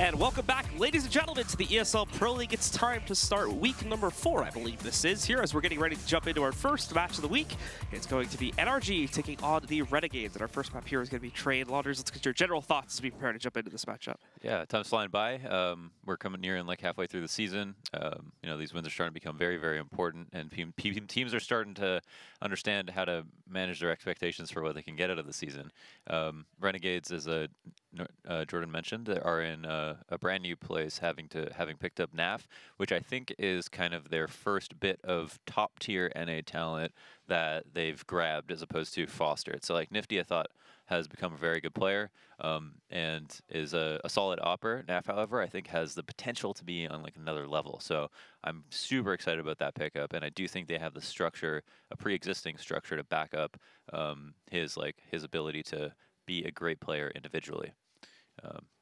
And welcome back, ladies and gentlemen, to the ESL Pro League. It's time to start week number 4, I believe this is, here as we're getting ready to jump into our first match of the week. It's going to be NRG taking on the Renegades, and our first map here is going to be Train. Launders, let's get your general thoughts as we prepare to jump into this matchup. Yeah, time's flying by. We're coming near in like halfway through the season. You know, these wins are starting to become very, very important, and teams are starting to understand how to manage their expectations for what they can get out of the season. Renegades, as Jordan mentioned, are in a brand new place, having picked up NAF, which I think is kind of their first bit of top tier NA talent that they've grabbed as opposed to fostered. So like Nifty, I thought, has become a very good player and is a solid opper. NAF, however, I think has the potential to be on like another level. So I'm super excited about that pickup, and I do think they have the structure, a pre-existing structure, to back up his ability to be a great player individually.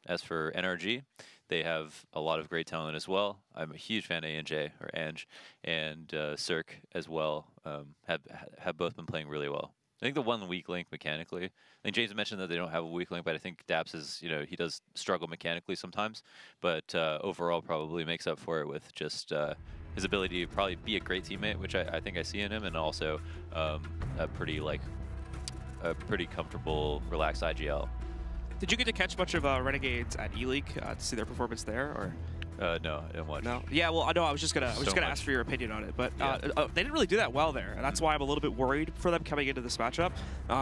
As for NRG, they have a lot of great talent as well. I'm a huge fan of Ange and Cirque as well. Have both been playing really well. I think the one weak link mechanically, I think James mentioned that they don't have a weak link, but I think Daps is, you know, he does struggle mechanically sometimes, but overall probably makes up for it with just his ability to probably be a great teammate, which I think I see in him, and also a pretty comfortable, relaxed IGL. Did you get to catch much of Renegades at E-League to see their performance there, or? No, I didn't watch. No. Yeah, well, I know. I was just gonna ask for your opinion on it, but yeah. They didn't really do that well there, and that's why I'm a little bit worried for them coming into this matchup.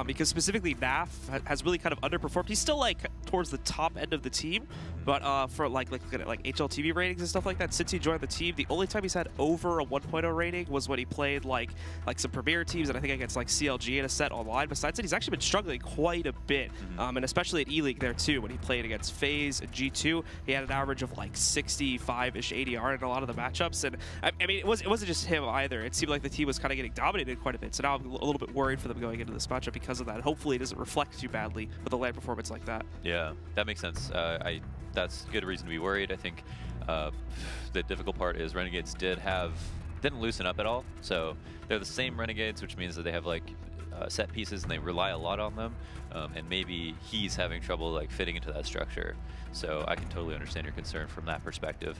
Because specifically, NAF has really kind of underperformed. He's still like towards the top end of the team, but for like looking at like HLTV ratings and stuff like that, since he joined the team, the only time he's had over a 1.0 rating was when he played like some premier teams, and I think against like CLG in a set online. Besides that, he's actually been struggling quite a bit, and especially at E-League there too. When he played against FaZe and G2, he had an average of like 65-ish ADR in a lot of the matchups, and I mean, it wasn't just him either. It seemed like the team was kind of getting dominated quite a bit, so now I'm a little bit worried for them going into this matchup because of that. Hopefully it doesn't reflect too badly with a LAN performance like that. Yeah, that makes sense. That's good reason to be worried. I think the difficult part is Renegades didn't loosen up at all, so they're the same Renegades, which means that they have like set pieces and they rely a lot on them, and maybe he's having trouble like fitting into that structure. So I can totally understand your concern from that perspective.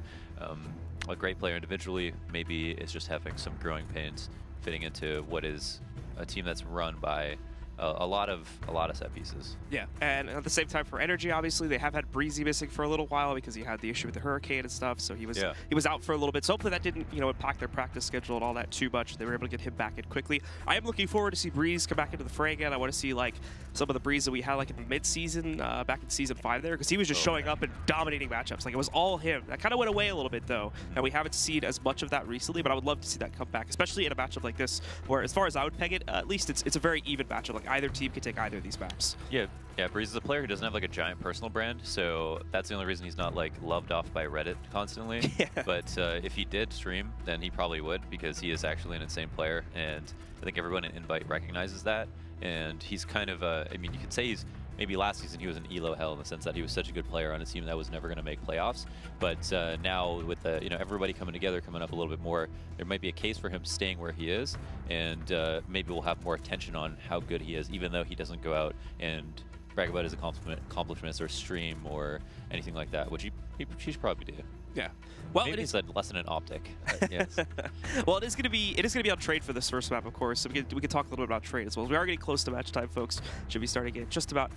A great player individually, maybe is just having some growing pains fitting into what is a team that's run by a lot of set pieces. Yeah, and at the same time for NRG, obviously they have had Breezy missing for a little while because he had the issue with the hurricane and stuff. So he was out for a little bit. So hopefully that didn't impact their practice schedule and all that too much. They were able to get him back in quickly. I am looking forward to see Breeze come back into the fray again. I want to see like some of the Breeze that we had like in mid-season back in season 5 there, because he was just showing up and dominating matchups. Like it was all him. That kind of went away a little bit though, and we haven't seen as much of that recently. But I would love to see that come back, especially in a matchup like this, where as far as I would peg it, at least it's a very even matchup. Like either team can take either of these maps. Yeah, Breeze is a player who doesn't have like a giant personal brand, so that's the only reason he's not like loved off by Reddit constantly. Yeah. But if he did stream, then he probably would, because he is actually an insane player, and I think everyone in Invite recognizes that. And he's kind of I mean, you could say he's maybe last season he was an elo hell in the sense that he was such a good player on a team that was never going to make playoffs. But now with the everybody coming together, coming up a little bit more, there might be a case for him staying where he is, and maybe we'll have more attention on how good he is, even though he doesn't go out and brag about his accomplishments or stream or anything like that, which he should probably do. Yeah. Well, maybe it's a lesson in optic. Yes. Well, it is going to be on Trade for this first map, of course. So we can talk a little bit about Trade as well. We are getting close to match time, folks. Should be starting in just about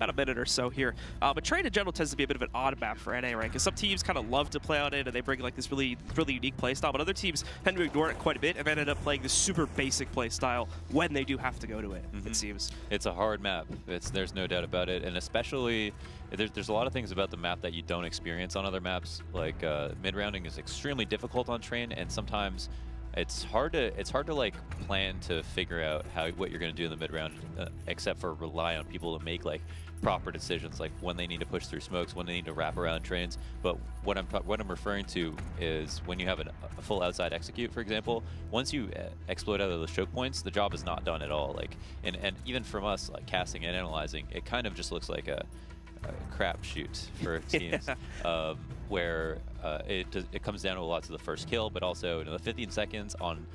a minute or so here. But Trade in general tends to be a bit of an odd map for NA, right? Because some teams kind of love to play on it and they bring like this really unique play style, but other teams tend to ignore it quite a bit and then end up playing this super basic play style when they do have to go to it. It seems it's a hard map. There's no doubt about it, and especially there's a lot of things about the map that you don't experience on other maps. Like mid-rounding is extremely difficult on Train, and sometimes it's hard to like plan to figure out what you're going to do in the mid-round, except for rely on people to make like proper decisions, like when they need to push through smokes, when they need to wrap around trains. But what I'm referring to is when you have a full outside execute, for example. Once you exploit out of those choke points, the job is not done at all. Like and even from us, like casting and analyzing, it kind of just looks like a crapshoot for teams, where it comes down a lot to the first kill, but also the 15 seconds on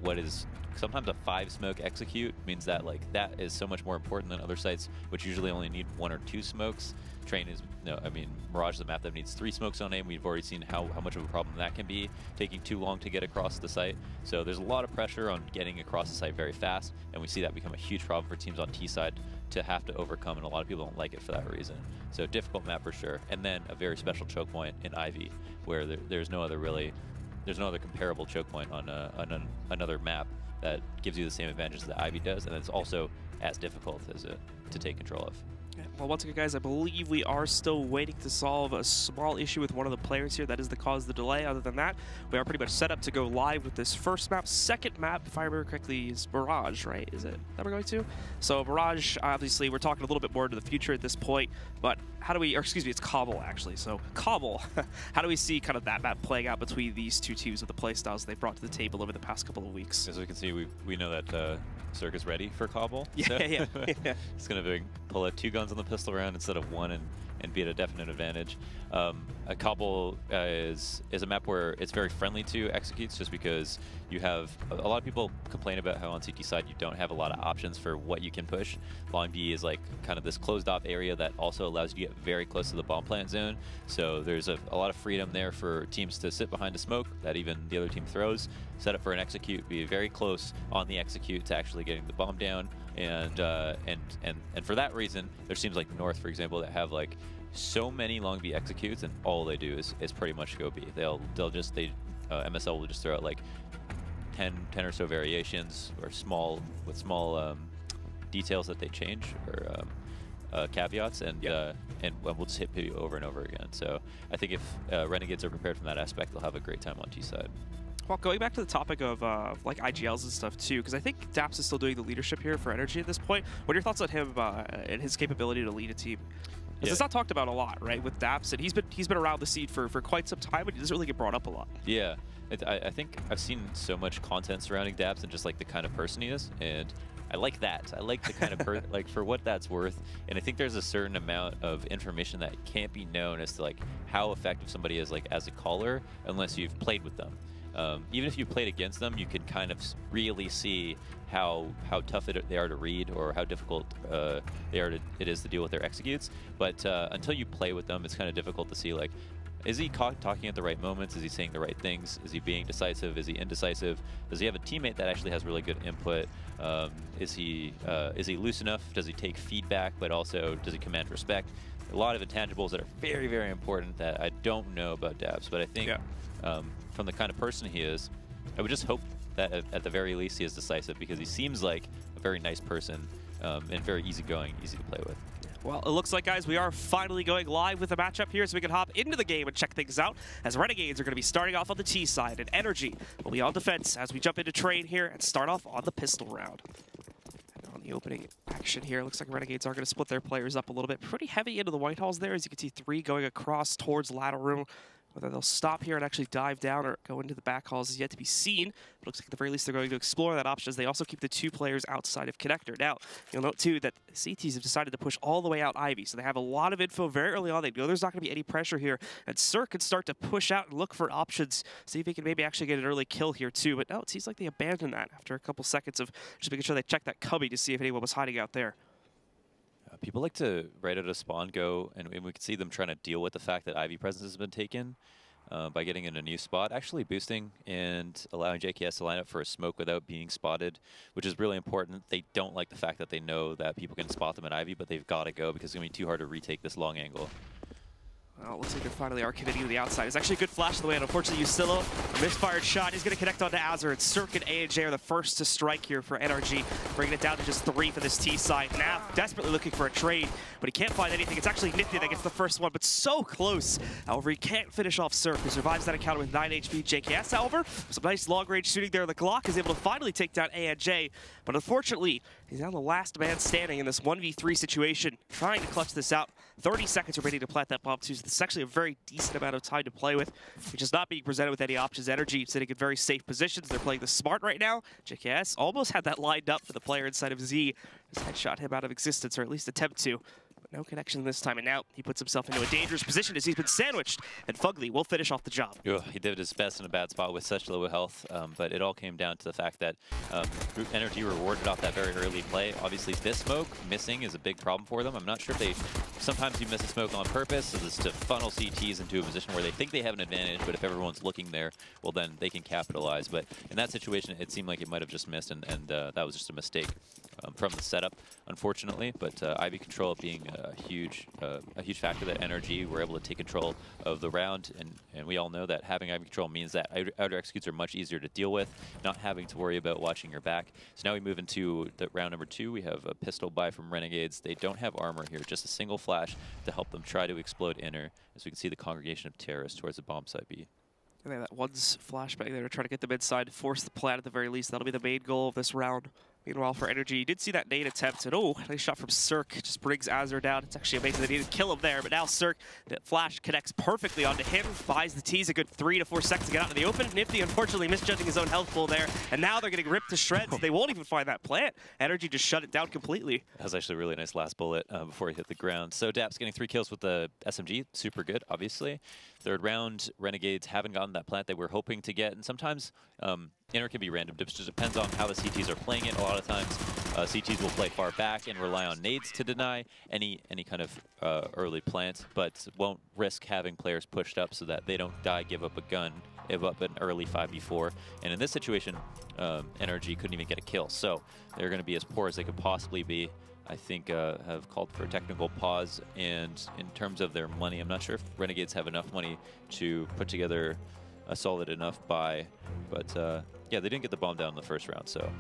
what is sometimes a 5-smoke execute means that like that is so much more important than other sites, which usually only need 1 or 2 smokes. Train is, no, I mean, Mirage is a map that needs 3 smokes on aim. We've already seen how much of a problem that can be, taking too long to get across the site. So there's a lot of pressure on getting across the site very fast, and we see that become a huge problem for teams on T side to have to overcome, and a lot of people don't like it for that reason. So difficult map for sure, and then a very special choke point in Ivy, where there's no other comparable choke point on another map that gives you the same advantages that Ivy does, and it's also as difficult as it to take control of. Well, once again, guys, I believe we are still waiting to solve a small issue with one of the players here. That is the cause of the delay. Other than that, we are pretty much set up to go live with this first map. Second map, if I remember correctly, is Mirage, right? Is it that we're going to? So Mirage, obviously, we're talking a little bit more into the future at this point, but how do we, or excuse me, it's Cobble, actually. So Cobble, how do we see kind of that map playing out between these two teams with the playstyles they brought to the table over the past couple of weeks? As we can see, we know that Cirque is ready for Cobble. Yeah, so yeah. He's going to pull out 2 guns on the pistol round instead of 1 and be at a definite advantage. A Cobble is a map where it's very friendly to executes, just because you have a lot of people complain about how on CT side you don't have a lot of options for what you can push. Long B is like kind of this closed off area that also allows you to get very close to the bomb plant zone. So there's a lot of freedom there for teams to sit behind a smoke that even the other team throws, set up for an execute, be very close on the execute to actually getting the bomb down. And for that reason, there's teams like North, for example, that have like so many long B executes, and all they do is pretty much go B. MSL will just throw out like 10 or so variations, or small details that they change, or caveats, and we'll just hit P over and over again. So I think if Renegades are prepared from that aspect, they'll have a great time on T side. Well, going back to the topic of like IGLs and stuff too, because I think Daps is still doing the leadership here for NRG at this point. What are your thoughts on him and his capability to lead a team? Because it's not talked about a lot, right, with Daps, and he's been around the scene for quite some time, but he doesn't really get brought up a lot. Yeah, I think I've seen so much content surrounding Daps and just like the kind of person he is, and I like that. I like the kind of like for what that's worth, and I think there's a certain amount of information that can't be known as to like how effective somebody is like as a caller unless you've played with them. Even if you played against them, you can kind of really see how tough they are to read, or how difficult it is to deal with their executes. But until you play with them, it's kind of difficult to see, like, is he talking at the right moments? Is he saying the right things? Is he being decisive? Is he indecisive? Does he have a teammate that actually has really good input? Is he loose enough? Does he take feedback, but also does he command respect? A lot of intangibles that are very, very important that I don't know about Dabs, but I think from the kind of person he is, I would just hope that at the very least he is decisive, because he seems like a very nice person and very easygoing, easy to play with. Well, it looks like, guys, we are finally going live with a matchup here, so we can hop into the game and check things out, as Renegades are going to be starting off on the T side, and NRG will be on defense as we jump into train here and start off on the pistol round. And on the opening action here, it looks like Renegades are going to split their players up a little bit. Pretty heavy into the white halls there, as you can see 3 going across towards ladder room. Whether they'll stop here and actually dive down or go into the back halls is yet to be seen. But looks like at the very least they're going to explore that option, as they also keep the 2 players outside of connector. Now, you'll note too that CTs have decided to push all the way out Ivy, so they have a lot of info very early on. They know there's not going to be any pressure here, and Cirque can start to push out and look for options, see if he can maybe actually get an early kill here too. But no, it seems like they abandoned that after a couple seconds of just making sure they checked that cubby to see if anyone was hiding out there. People like to right out of spawn go, and we can see them trying to deal with the fact that Ivy presence has been taken. By getting in a new spot, actually boosting and allowing JKS to line up for a smoke without being spotted, which is really important. They don't like the fact that they know that people can spot them at Ivy, but they've got to go because it's going to be too hard to retake this long angle. Well, it looks like they finally are committing to the outside. It's actually a good flash of the way, and unfortunately, Usillo, a misfired shot. He's going to connect onto Azur, and Cirque and ANJ are the first to strike here for NRG, bringing it down to just 3 for this T side. Now, desperately looking for a trade, but he can't find anything. It's actually Nifty that gets the first one, but so close. However, he can't finish off Cirque, who survives that encounter with 9 HP. JKS, however, some nice long-range shooting there. The Glock is able to finally take down ANJ, but unfortunately, he's now the last man standing in this 1v3 situation, trying to clutch this out. 30 seconds remaining to plant that bomb too, so this is actually a very decent amount of time to play with, which is not being presented with any options. NRG sitting in very safe positions. They're playing the smart right now. JKS almost had that lined up for the player inside of Z. Just headshot him out of existence, or at least attempt to. But No connection this time, and now he puts himself into a dangerous position as he's been sandwiched, and Fugly will finish off the job. He did his best in a bad spot with such low health, but it all came down to the fact that NRG rewarded off that very early play. Obviously, this smoke missing is a big problem for them. I'm not sure if they... Sometimes you miss a smoke on purpose, so this is to funnel CTs into a position where they think they have an advantage, but if everyone's looking there, well, then they can capitalize. But in that situation, it seemed like it might have just missed, and that was just a mistake from the setup, unfortunately. But IB control being a huge factor that NRG were able to take control of the round, and we all know that having IB control means that outer executes are much easier to deal with, not having to worry about watching your back. So now we move into the round number 2. We have a pistol buy from Renegades. They don't have armor here, just a single flash to help them try to explode inner, as we can see the congregation of terrorists towards the bomb site B. And they have that one's flashback there to try to get the mid side, force the plant at the very least. That'll be the main goal of this round. Meanwhile, for NRG, you did see that nade attempt, and oh, nice shot from Cirque. Just brings Azure down. It's actually amazing that he didn't kill him there, but now Cirque, that flash connects perfectly onto him, buys the tease a good 3 to 4 seconds to get out in the open. Nifty, unfortunately, misjudging his own health pool there, and now they're getting ripped to shreds. They won't even find that plant. NRG just shut it down completely. That was actually a really nice last bullet before he hit the ground. So Daps getting 3 kills with the SMG, super good, obviously. Third round, Renegades haven't gotten that plant they were hoping to get, and sometimes inner can be random. It just depends on how the CTs are playing it. A lot of times, CTs will play far back and rely on nades to deny any kind of early plant, but won't risk having players pushed up so that they don't die, give up a gun, give up an early 5v4. And in this situation, NRG couldn't even get a kill, so they're going to be as poor as they could possibly be. I think have called for a technical pause, and in terms of their money, I'm not sure if Renegades have enough money to put together a solid enough buy, but yeah, they didn't get the bomb down in the first round, so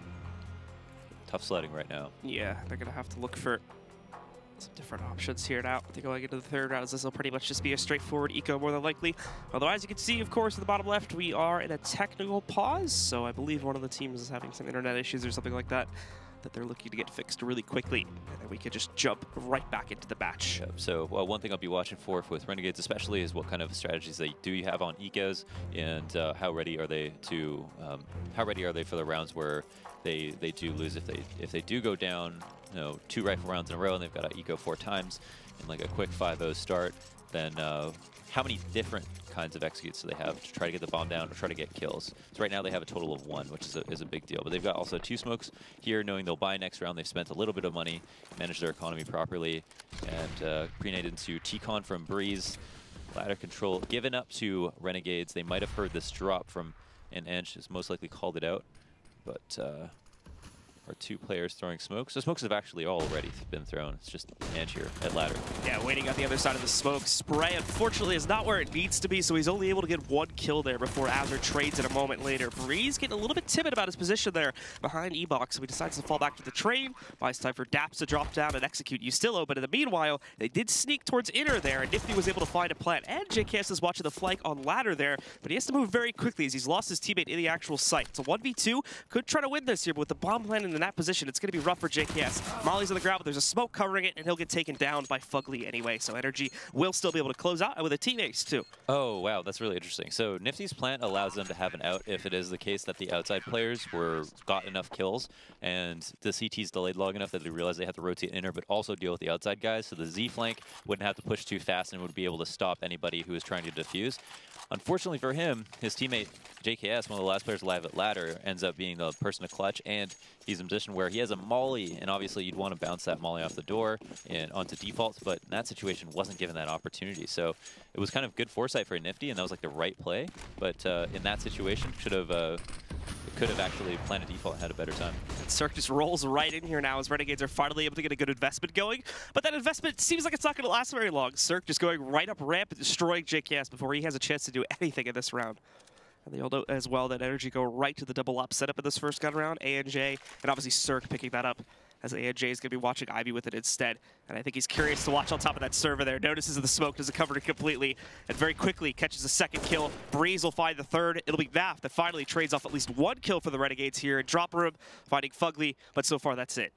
tough sledding right now. Yeah, they're going to have to look for some different options here now. I think going into the third round, this will pretty much just be a straightforward eco more than likely. Otherwise, you can see, of course, at the bottom left, we are in a technical pause, so I believe one of the teams is having some internet issues or something like that they're looking to get fixed really quickly, and then we could just jump right back into the batch. Yep. So one thing I'll be watching for with Renegades especially is what kind of strategies they do have on ecos, and how ready are they for the rounds where they do lose. If they do go down, 2 rifle rounds in a row and they've got to eco 4 times in like a quick 5-0 start, then how many different kinds of executes do they have to try to get the bomb down or try to get kills? So right now they have a total of 1, which is a big deal. But they've got also 2 smokes here, knowing they'll buy next round. They've spent a little bit of money, managed their economy properly, and pre-nade into T-Con from Breeze. Ladder control given up to Renegades. They might have heard this drop from an Edge, has most likely called it out, but our 2 players throwing smokes. So smokes have actually already been thrown. It's just Edge here at ladder. Yeah, waiting on the other side of the smoke. Spray, unfortunately, is not where it needs to be, so he's only able to get 1 kill there before Azure trades it a moment later. Breeze getting a little bit timid about his position there behind E-Box, so he decides to fall back to the train. Buys time for Daps to drop down and execute Ustillo, but in the meanwhile, they did sneak towards inner there, and Nifty was able to find a plant. And JKS is watching the flank on ladder there, but he has to move very quickly as he's lost his teammate in the actual site. It's a 1v2, could try to win this here, but with the bomb landing in that position, it's going to be rough for JKS. Molly's on the ground, but there's a smoke covering it, and he'll get taken down by Fugly anyway, so NRG will still be able to close out with a team ace too. Oh, wow, that's really interesting. So Nifty's plant allows them to have an out if it is the case that the outside players got enough kills, and the CT's delayed long enough that they realize they have to rotate inner, but also deal with the outside guys, so the Z flank wouldn't have to push too fast and would be able to stop anybody who is trying to defuse. Unfortunately for him, his teammate JKS, one of the last players alive at ladder, ends up being the person to clutch, and he's in a position where he has a molly, and obviously you'd want to bounce that molly off the door and onto default, but in that situation wasn't given that opportunity. So it was kind of good foresight for Nifty, and that was like the right play, but in that situation could have actually planted default and had a better time. And Cirque just rolls right in here now as Renegades are finally able to get a good investment going. But that investment seems like it's not going to last very long. Cirque just going right up ramp and destroying JKS before he has a chance to do anything in this round. And they all know as well that NRG go right to the double up setup in this first gun round. ANJ, and obviously Cirque picking that up, as ANJ is going to be watching Ivy with it instead. And I think he's curious to watch on top of that server there. Notices the smoke doesn't cover it completely, and very quickly catches the 2nd kill. Breeze will find the 3rd. It'll be Vaf that finally trades off at least 1 kill for the Renegades here in drop room, finding Fugly, but so far that's it.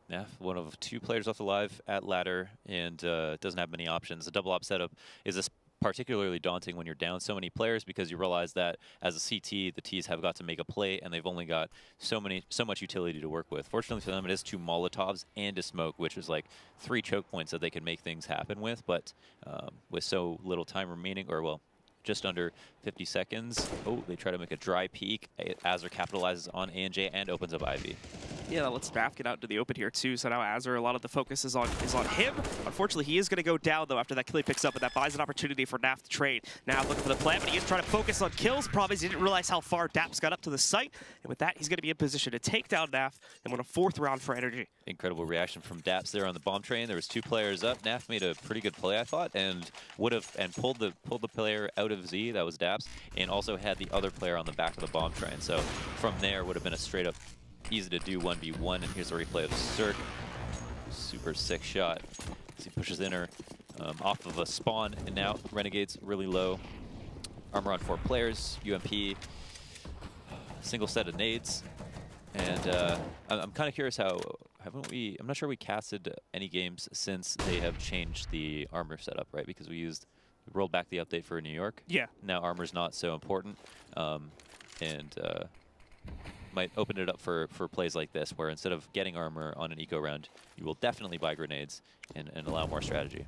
Yeah, one of 2 players left alive at ladder, and doesn't have many options. The double op setup is a particularly daunting when you're down so many players, because you realize that as a CT, the Ts have got to make a play, and they've only got so much utility to work with. Fortunately for them, it is 2 Molotovs and a smoke, which is like 3 choke points that they can make things happen with. But with so little time remaining, or well, just under 50 seconds. Oh, they try to make a dry peek. Azur capitalizes on NJ and opens up Ivy. Yeah, that lets Naf get out into the open here too. So now Azur, a lot of the focus is on him. Unfortunately, he is going to go down though after that kill he picks up, but that buys an opportunity for Naf to trade. Now looking for the plant, but he is trying to focus on kills. Probably he didn't realize how far Daps got up to the site, and with that, he's going to be in position to take down Naf and win a 4th round for NRG. Incredible reaction from Daps there on the bomb train. There was 2 players up. Naf made a pretty good play, I thought, and pulled the player out of Z. That was Daps, and also had the other player on the back of the bomb train. So from there would have been a straight up easy to do 1v1, and here's a replay of Cirque. Super sick shot as he pushes inner off of a spawn, and now Renegades really low. Armor on 4 players, UMP, single set of nades, and I'm kind of curious how, I'm not sure we casted any games since they have changed the armor setup, right? Because we rolled back the update for New York. Yeah. Now armor's not so important, and might open it up for plays like this, where instead of getting armor on an eco round, you will definitely buy grenades and allow more strategy.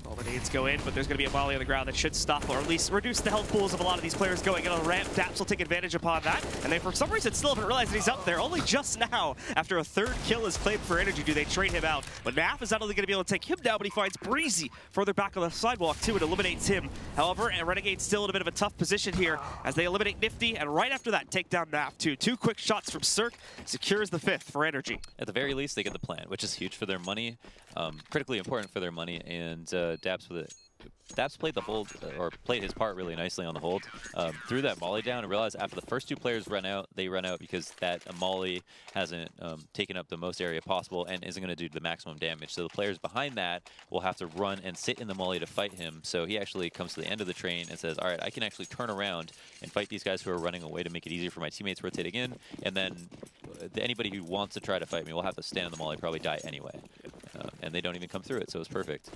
All the nades go in, but there's going to be a volley on the ground that should stop, or at least reduce the health pools of a lot of these players going in on the ramp. Daps will take advantage upon that, and they for some reason still haven't realized that he's up there. Only just now, after a 3rd kill is claimed for NRG, do they trade him out. But Naf is not only going to be able to take him down, but he finds Breezy further back on the sidewalk too and eliminates him. However, and Renegade's still in a bit of a tough position here as they eliminate Nifty, and right after that take down Naf too. 2 quick shots from Cirque secures the 5th for NRG. At the very least, they get the plant, which is huge for their money, critically important for their money, and Daps played the hold, or played his part really nicely on the hold. Threw that molly down and realized after the first 2 players run out, they run out because that molly hasn't taken up the most area possible and isn't going to do the maximum damage. So the players behind that will have to run and sit in the molly to fight him. So he actually comes to the end of the train and says, all right, I can actually turn around and fight these guys who are running away to make it easier for my teammates rotating in. And then anybody who wants to try to fight me will have to stand in the molly, probably die anyway. And they don't even come through it, so it's perfect.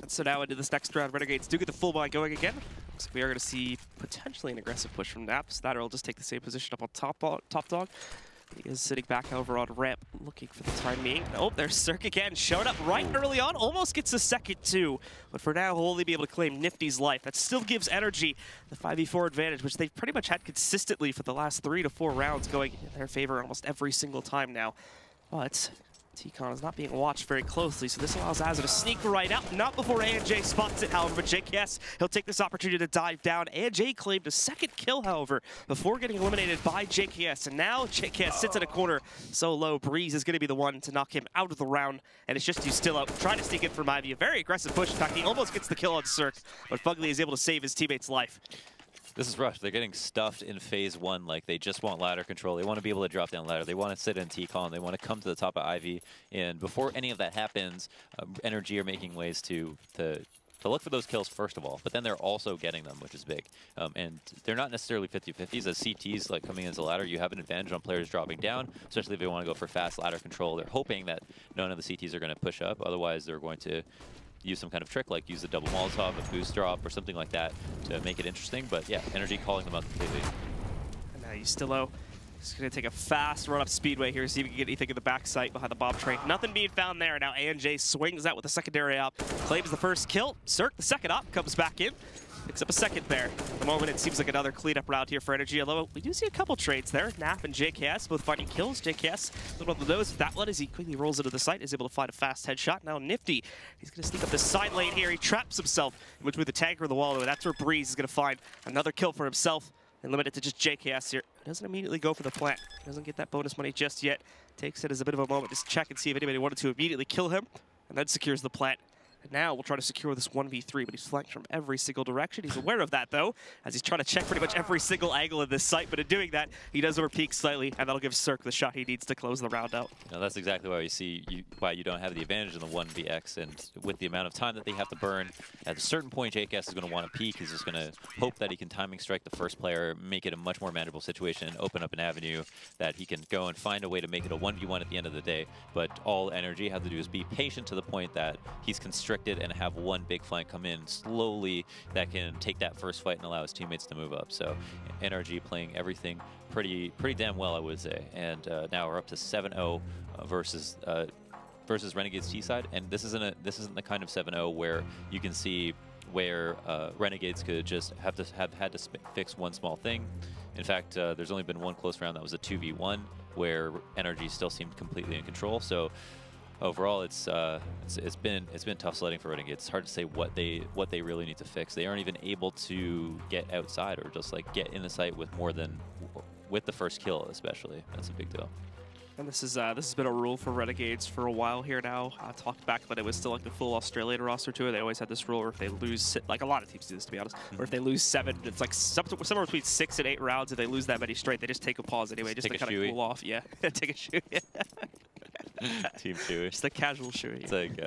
And so now into this next round, Renegades do get the full buy going again. Looks like we are going to see potentially an aggressive push from Naps. That or will just take the same position up on top dog. He is sitting back over on ramp, looking for the time being. Oh, there's Cirque again, showed up right early on, almost gets a second too. But for now, he'll only be able to claim Nifty's life. That still gives NRG the 5v4 advantage, which they've pretty much had consistently for the last 3 to 4 rounds, going in their favor almost every single time now. But T-Con is not being watched very closely, so this allows Azur to sneak right out. Not before ANJ spots it, however, but JKS, he'll take this opportunity to dive down. ANJ claimed a 2nd kill, however, before getting eliminated by JKS, and now JKS sits in a corner so low. Breeze is going to be the one to knock him out of the round, and it's just you still out, trying to sneak in from Ivy. A very aggressive push. In fact, he almost gets the kill on Cirque, but Fugly is able to save his teammate's life. This is rough. They're getting stuffed in phase 1. Like, they just want ladder control. They want to be able to drop down ladder. They want to sit in T-Con. They want to come to the top of Ivy. And before any of that happens, NRG are making ways to look for those kills first of all, but then they're also getting them, which is big. And they're not necessarily 50-50s. As CTs, like coming into ladder, you have an advantage on players dropping down, especially if they want to go for fast ladder control. They're hoping that none of the CTs are going to push up. Otherwise, they're going to use some kind of trick, like use a double Molotov, a boost drop, or something like that to make it interesting. But yeah, NRG calling them out completely. And now Ustillo is going to take a fast run up Speedway here, see if he can get anything in the backside behind the bomb train. Nothing being found there. Now ANJ swings out with a secondary op, claims the first kill. Cirque, the second op, comes back in. Picks up a second there. At the moment, it seems like another cleanup round here for NRG, although we do see a couple trades there. Naf and JKS both finding kills. JKS a little on the nose with that one as he quickly rolls into the site, is able to find a fast headshot. Now Nifty, he's going to sneak up the side lane here. He traps himself in between the tanker and the wall. That's where Breeze is going to find another kill for himself and limit it to just JKS here. Doesn't immediately go for the plant. Doesn't get that bonus money just yet. Takes it as a bit of a moment to check and see if anybody wanted to immediately kill him, and then secures the plant. And now we'll try to secure this 1v3, but he's flanked from every single direction. He's aware of that, though, as he's trying to check pretty much every single angle in this site. But in doing that, he does overpeak slightly, and that'll give Cirque the shot he needs to close the round out. Now, that's exactly why why you don't have the advantage in the 1vx, and with the amount of time that they have to burn, at a certain point, JKS is going to want to peek. He's just going to hope that he can timing strike the first player, make it a much more manageable situation, and open up an avenue that he can go and find a way to make it a 1v1 at the end of the day. But all NRG have to do is be patient to the point that he's constrained restricted and have one big flank come in slowly that can take that first fight and allow his teammates to move up. So NRG playing everything pretty damn well, I would say. And now we're up to 7-0 versus Renegades T side, and this isn't the kind of 7-0 where you can see where Renegades could just have had to fix one small thing. In fact, there's only been one close round that was a 2v1 where NRG still seemed completely in control. So overall, it's been tough sledding for Renegades. It's hard to say what they really need to fix. They aren't even able to get outside or just like get in the site with more than with the first kill, especially. That's a big deal. And this has been a rule for Renegades for a while here now. I talked back when it was still like the full Australian roster too. They always had this rule where if they lose, like a lot of teams do this to be honest, or if they lose 7, it's like somewhere between 6 and 8 rounds. If they lose that many straight, they just take a pause anyway, just to kind of cool off. Yeah, take a shoot. Team shoey. Just a casual shoey. It's like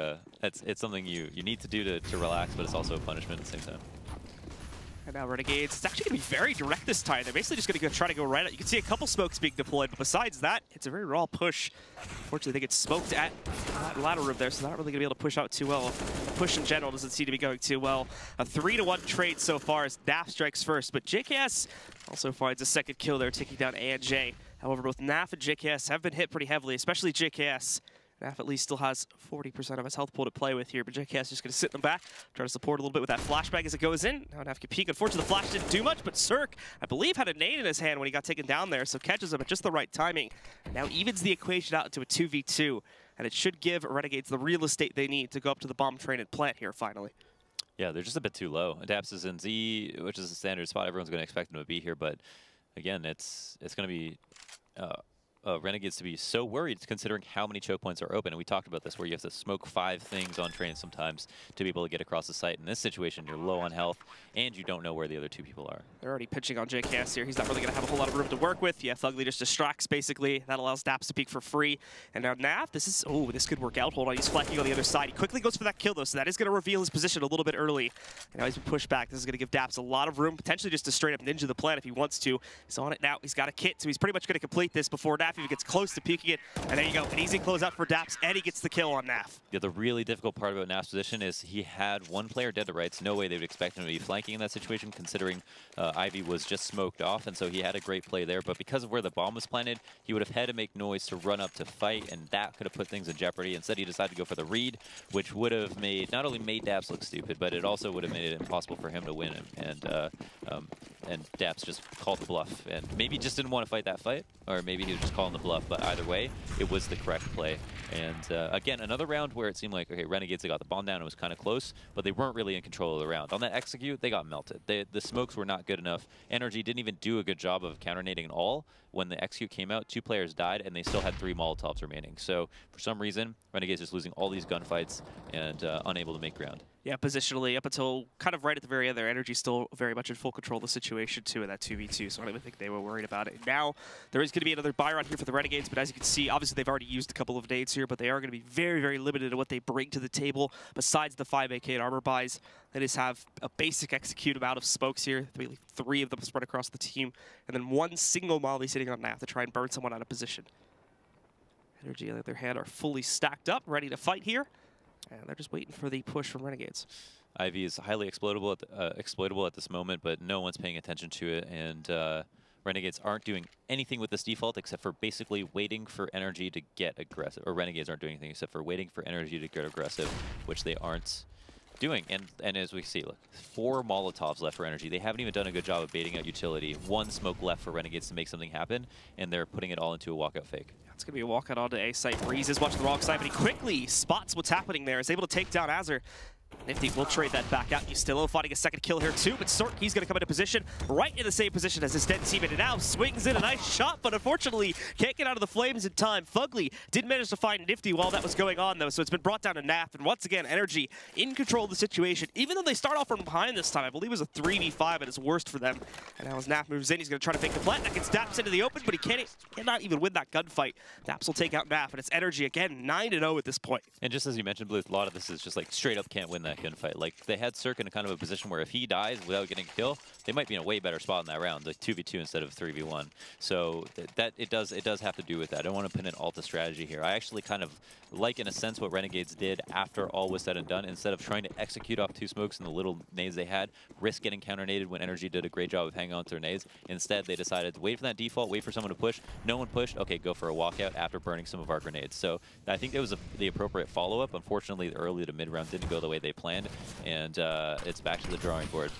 it's something you need to do to relax, but it's also a punishment at the same time. And now Renegades, it's actually going to be very direct this time. They're basically just going to try to go right at. You can see a couple smokes being deployed, but besides that, it's a very raw push. Unfortunately, they get smoked at that ladder room there, so they're not really going to be able to push out too well. The push in general doesn't seem to be going too well. A 3-1 trade so far as NAF strikes first, but JKS also finds a second kill there, taking down ANJ. However, both NAF and JKS have been hit pretty heavily, especially JKS. NAF at least still has 40% of his health pool to play with here, but JKS is just going to sit in the back, try to support a little bit with that flashbang as it goes in. Now NAF can peek. Unfortunately, the flash didn't do much, but Cirque, I believe, had a nade in his hand when he got taken down there, so catches him at just the right timing. Now evens the equation out into a 2v2, and it should give Renegades the real estate they need to go up to the bomb train and plant here finally. Yeah, they're just a bit too low. Daps is in Z, which is a standard spot. Everyone's going to expect him to be here, but again, it's going to be Renegades to be so worried considering how many choke points are open. And we talked about this where you have to smoke 5 things on trains sometimes to be able to get across the site. In this situation, you're low on health and you don't know where the other 2 people are. They're already pitching on JKS here. He's not really going to have a whole lot of room to work with. Yeah, Thugly just distracts basically. That allows Daps to peek for free. And now NAF, this could work out. Hold on, he's flanking on the other side. He quickly goes for that kill though, so that is going to reveal his position a little bit early. And now he's been pushed back. This is going to give Daps a lot of room, potentially just to straight up ninja the plan if he wants to. He's on it now. He's got a kit, so he's pretty much going to complete this before NAF even gets close to peeking it. And there you go, an easy closeout for Daps, and he gets the kill on NAF. Yeah, the really difficult part about NAF's position is he had one player dead to rights. No way they would expect him to be flanking in that situation, considering Ivy was just smoked off, and so he had a great play there. But because of where the bomb was planted, he would have had to make noise to run up to fight, and that could have put things in jeopardy. Instead, he decided to go for the read, which would have not only made Daps look stupid, but it also would have made it impossible for him to win. And Daps just called the bluff, and maybe just didn't want to fight that fight, or maybe he was just calling the bluff. But either way, it was the correct play. And again, another round where it seemed like, okay, Renegades, they got the bomb down, it was kind of close, but they weren't really in control of the round. On that execute, they got melted. The smokes were not good enough. NRG didn't even do a good job of counter-nading at all. When the execute came out, 2 players died, and they still had 3 Molotovs remaining. So for some reason, Renegades just losing all these gunfights and unable to make ground. Yeah, positionally, up until kind of right at the very end, their energy still very much in full control of the situation, too, in that 2v2, so I don't even think they were worried about it. Now, there is going to be another buy round here for the Renegades, but as you can see, obviously they've already used a couple of nades here, but they are going to be very, very limited in what they bring to the table, besides the 5 AK armor buys. They just have a basic execute amount of smokes here, 3 of them spread across the team, and then 1 single molly sitting on NAF to try and burn someone out of position. NRG, on the other hand, are fully stacked up, ready to fight here. And they're just waiting for the push from Renegades. Ivy is highly exploitable at this moment, but no one's paying attention to it. And Renegades aren't doing anything with this default except for basically waiting for NRG to get aggressive. Or Renegades aren't doing anything except for waiting for NRG to get aggressive, which they aren't doing. And as we see, look, 4 Molotovs left for NRG. They haven't even done a good job of baiting out utility. 1 smoke left for Renegades to make something happen, and they're putting it all into a walkout fake. It's going to be a walkout onto A site. Breeze is watching the wrong side, but he quickly spots what's happening there. Is able to take down Azur. Nifty will trade that back out. Ustillo fighting a second kill here too, but Sork, he's going to come into position, right in the same position as his dead teammate, and now swings in a nice shot, but unfortunately can't get out of the flames in time. Fugly did manage to find Nifty while that was going on though, so it's been brought down to NAF, and once again, NRG in control of the situation, even though they start off from behind this time. I believe it was a 3v5 at its worst for them, and now as NAF moves in, he's going to try to fake the plant. That gets Daps into the open, but he cannot even win that gunfight. Daps will take out NAF, and it's NRG again, 9-0 at this point. And just as you mentioned, Blue, a lot of this is just like straight up can't win in that gunfight. Like, they had Cirque in a kind of a position where if he dies without getting a kill, they might be in a way better spot in that round, like 2v2 instead of 3v1. So it does have to do with that. I don't want to pin an Alta strategy here. I actually kind of like, in a sense, what Renegades did after all was said and done. Instead of trying to execute off 2 smokes and the little nades they had, risk getting counter-naded when NRG did a great job of hanging on to their nades. Instead, they decided to wait for that default, wait for someone to push. No one pushed. Okay, go for a walkout after burning some of our grenades. So I think it was the appropriate follow-up. Unfortunately, the early to mid-round didn't go the way they planned, and it's back to the drawing board.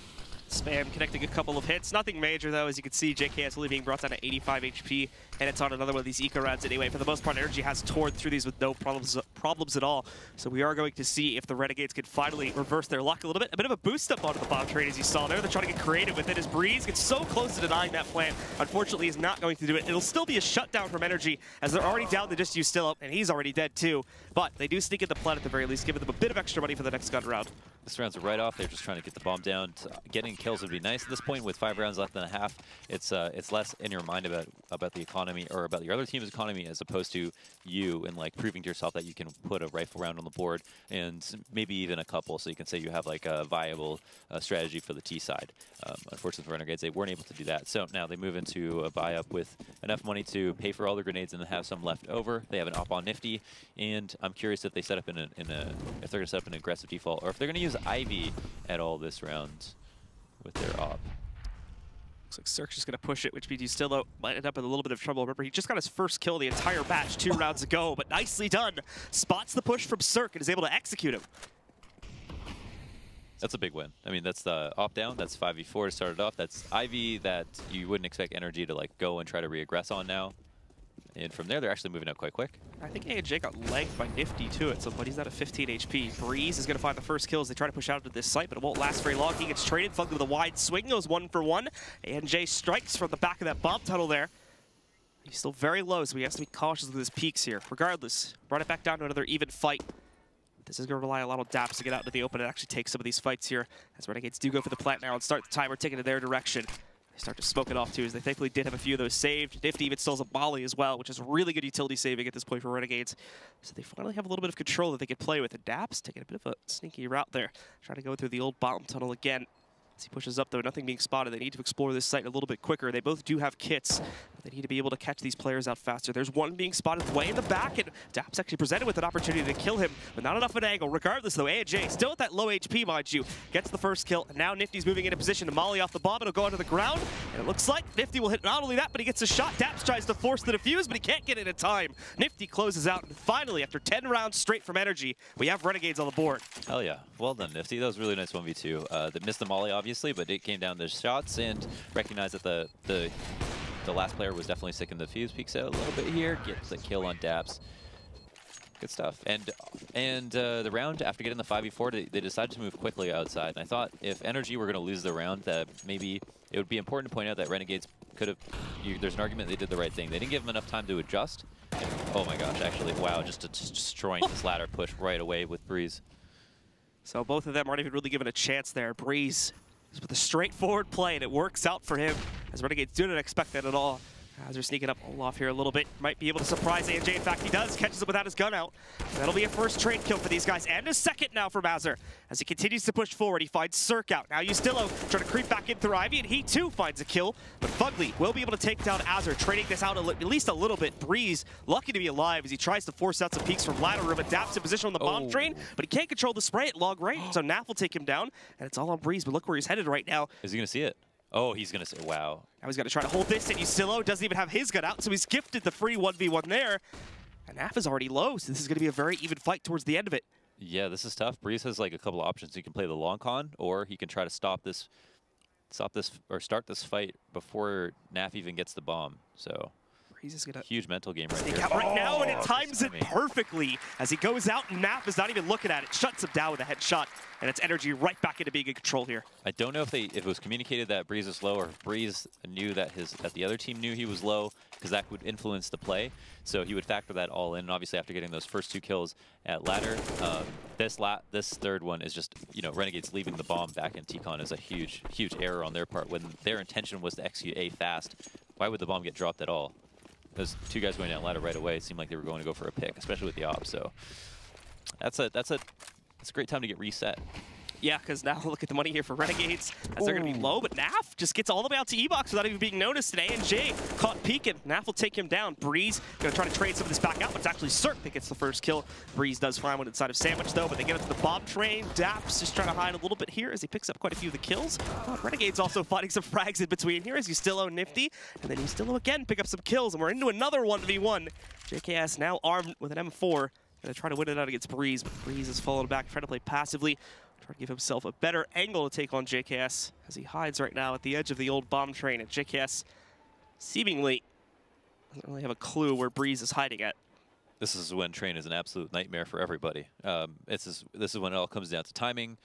Spam connecting a couple of hits. Nothing major, though. As you can see, JKS only being brought down to 85 HP, and it's on another one of these eco rounds anyway. For the most part, NRG has torn through these with no problems at all. So we are going to see if the Renegades can finally reverse their luck a little bit. A bit of a boost up onto the bomb train, as you saw there. They're trying to get creative with it as Breeze gets so close to denying that plant. Unfortunately, he's not going to do it. It'll still be a shutdown from NRG, as they're already down to just use still up, and he's already dead too. But they do sneak in the plant at the very least, giving them a bit of extra money for the next gun round. This round's a write-off. They're just trying to get the bomb down. Getting kills would be nice at this point. With 5 rounds left and a half, it's less in your mind about the economy or about your other team's economy, as opposed to you and like proving to yourself that you can put a rifle round on the board and maybe even a couple, so you can say you have like a viable strategy for the T side. Unfortunately for Renegades, they weren't able to do that. So now they move into a buy-up with enough money to pay for all their grenades and have some left over. They have an op on Nifty, and I'm curious if they set up if they're going to set up an aggressive default, or if they're going to use Ivy at all this round with their op. Looks like Cirque's just going to push it, which means still might end up in a little bit of trouble. Remember, he just got his first kill the entire match 2 rounds ago, but nicely done. Spots the push from Cirque and is able to execute him. That's a big win. I mean, that's the op down. That's 5v4 to start it off. That's Ivy that you wouldn't expect NRG to like go and try to re-aggress on now. And from there, they're actually moving up quite quick. I think NRG got lagged by Nifty too at some point. He's at a 15 HP. Breeze is going to find the first kills. They try to push out into this site, but it won't last very long. He gets traded. Fugly with a wide swing. Goes 1 for 1. NRG strikes from the back of that bomb tunnel there. He's still very low, so he has to be cautious with his peaks here. Regardless, run it back down to another even fight. This is going to rely a lot on Daps to get out into the open and actually take some of these fights here, as Renegades do go for the plant now and start the timer ticking in their direction. They start to smoke it off too, as they thankfully did have a few of those saved. Nifty even still has a volley as well, which is really good utility saving at this point for Renegades. So they finally have a little bit of control that they can play with. And Daps taking a bit of a sneaky route there, trying to go through the old bottom tunnel again. As he pushes up, though, nothing being spotted. They need to explore this site a little bit quicker. They both do have kits, but they need to be able to catch these players out faster. There's one being spotted way in the back, and Daps actually presented with an opportunity to kill him, but not enough of an angle. Regardless, though, NRG still at that low HP, mind you, gets the first kill. And now Nifty's moving into position to molly off the bomb. It'll go onto the ground, and it looks like Nifty will hit not only that, but he gets a shot. Daps tries to force the defuse, but he can't get it in time. Nifty closes out, and finally, after 10 rounds straight from NRG, we have Renegades on the board. Hell yeah. Well done, Nifty. That was really nice 1v2. They missed the molly, obviously, but it came down to shots and recognized that the last player was definitely sick in the fuse. Peeks out a little bit here, gets the kill on Daps. Good stuff. And the round, after getting the 5v4, they decided to move quickly outside. And I thought if NRG were going to lose the round, that maybe it would be important to point out that Renegades could have, there's an argument they did the right thing. They didn't give them enough time to adjust. And, oh my gosh, actually, wow, just destroying this ladder push right away with Breeze. So both of them aren't even really given a chance there. Breeze with a straightforward play, and it works out for him, as Renegades didn't expect that at all. As they're sneaking up Olaf here a little bit, might be able to surprise NRG. In fact, he does, catches him without his gun out. That'll be a first trade kill for these guys, and a second now for Mazur. As he continues to push forward, he finds Cirque out. Now Ustillo trying to creep back in through Ivy, and he too finds a kill. But Fugly will be able to take down Azur, trading this out at least a little bit. Breeze, lucky to be alive as he tries to force out some peeks from ladder room, adapts in position on the bomb train, but he can't control the spray at long range, so Naf will take him down, and it's all on Breeze, but look where he's headed right now. Is he going to see it? Oh, he's going to say, wow. Now he's got to try to hold this, and Ustillo doesn't even have his gun out, so he's gifted the free 1v1 there. And Naf is already low, so this is going to be a very even fight towards the end of it. Yeah, this is tough. Breeze has like a couple of options. He can play the long con, or he can try to start this fight before Naf even gets the bomb. So Breeze is gonna huge mental game right sneak here. out right now, and it times it perfectly as he goes out, and Naf is not even looking at it. Shuts him down with a headshot, and it's NRG right back into being in control here. I don't know if it was communicated that Breeze is low, or if Breeze knew that the other team knew he was low, because that would influence the play. So he would factor that all in. And obviously, after getting those first 2 kills at ladder, this third one is just, you know, Renegades leaving the bomb back in T-Con is a huge error on their part. When their intention was to execute A fast, why would the bomb get dropped at all? Those 2 guys going down ladder right away, it seemed like they were going to go for a pick, especially with the op. So that's a it's a great time to get reset. Yeah, because now look at the money here for Renegades, as they're going to be low, but Naf just gets all the way out to E-Box without even being noticed, and NRG caught peeking. Naf will take him down. Breeze going to try to trade some of this back out, but it's actually Cirque that gets the first kill. Breeze does find one inside of Sandwich, though, but they get up to the bomb train. Daps just trying to hide a little bit here as he picks up quite a few of the kills. Renegades also finding some frags in between here as Ustillo nifty, and then Ustillo again pick up some kills, and we're into another 1v1. JKS now armed with an M4. Going to try to win it out against Breeze, but Breeze is falling back, trying to play passively. Trying to give himself a better angle to take on JKS as he hides right now at the edge of the old bomb train. And JKS seemingly doesn't really have a clue where Breeze is hiding at. This is when train is an absolute nightmare for everybody. This is when it all comes down to timing.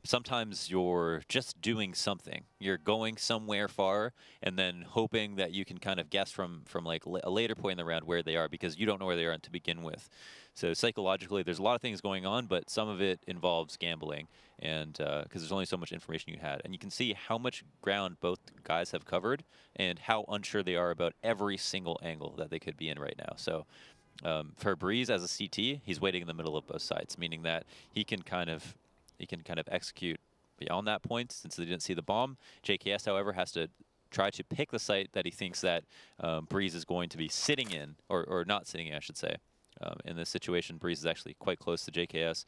Sometimes you're just doing something. You're going somewhere far and then hoping that you can kind of guess from like a later point in the round where they are, because you don't know where they are to begin with. So psychologically, there's a lot of things going on, but some of it involves gambling, and because there's only so much information you had. And you can see how much ground both guys have covered and how unsure they are about every single angle that they could be in right now. So for Breeze as a CT, he's waiting in the middle of both sides, meaning that he can kind of execute beyond that point since they didn't see the bomb. JKS, however, has to try to pick the site that he thinks that Breeze is going to be sitting in, or not sitting in, I should say. In this situation, Breeze is actually quite close to JKS.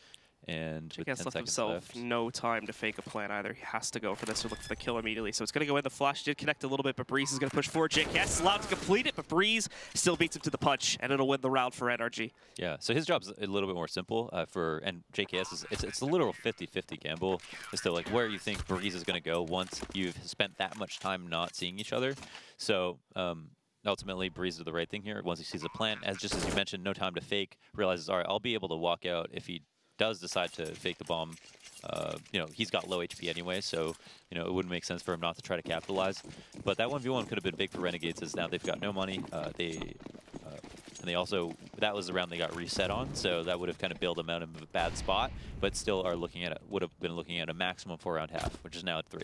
And JKS left himself no time to fake a plan either. He has to go for this or look for the kill immediately. So it's going to go in. The flash did connect a little bit, but Breeze is going to push forward. JKS is allowed to complete it, but Breeze still beats him to the punch, and it'll win the round for NRG. Yeah, so his job's a little bit more simple and JKS is it's a literal 50-50 gamble as to like where you think Breeze is going to go once you've spent that much time not seeing each other. So ultimately, Breeze did the right thing here. Once he sees the plant, just as you mentioned, no time to fake, realizes, all right, I'll be able to walk out if he does decide to fake the bomb. You know, he's got low HP anyway, so, you know, it wouldn't make sense for him not to try to capitalize. But that 1v1 could have been big for Renegades, as now they've got no money. And they also, that was the round they got reset on, so that would have kind of bailed them out of a bad spot, but still are looking at, would have been looking at a maximum 4-round half, which is now at 3.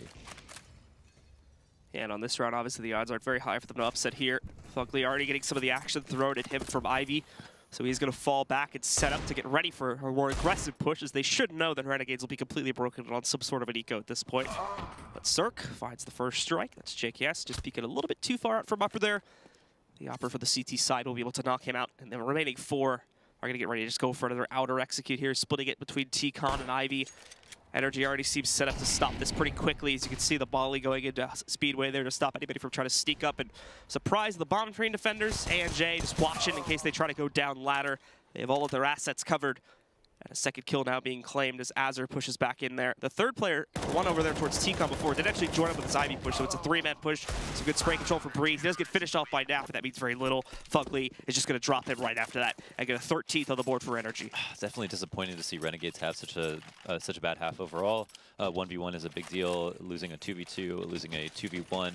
And on this round, obviously, the odds aren't very high for them to upset here. Fugly already getting some of the action thrown at him from Ivy. So he's going to fall back and set up to get ready for a more aggressive push, as they should know that Renegades will be completely broken on some sort of an eco at this point. But Cirque finds the first strike. That's JKS, just peeking a little bit too far out from upper there. The upper for the CT side will be able to knock him out. And the remaining 4 are going to get ready to just go for another outer execute here, splitting it between T-Con and Ivy. NRG already seems set up to stop this pretty quickly. As you can see, the volley going into Speedway there to stop anybody from trying to sneak up and surprise the bomb train defenders. NRG just watching in case they try to go down ladder. They have all of their assets covered. And a second kill now being claimed as Azur pushes back in there. The third player, one over there towards T-Con before, did actually join up with his Ivy push, so it's a 3-man push. Some good spray control for Breeze. He does get finished off by Naf, but that means very little. Fugly is just going to drop him right after that and get a 13th on the board for NRG. It's definitely disappointing to see Renegades have such a bad half overall. 1v1 is a big deal. Losing a 2v2, losing a 2v1.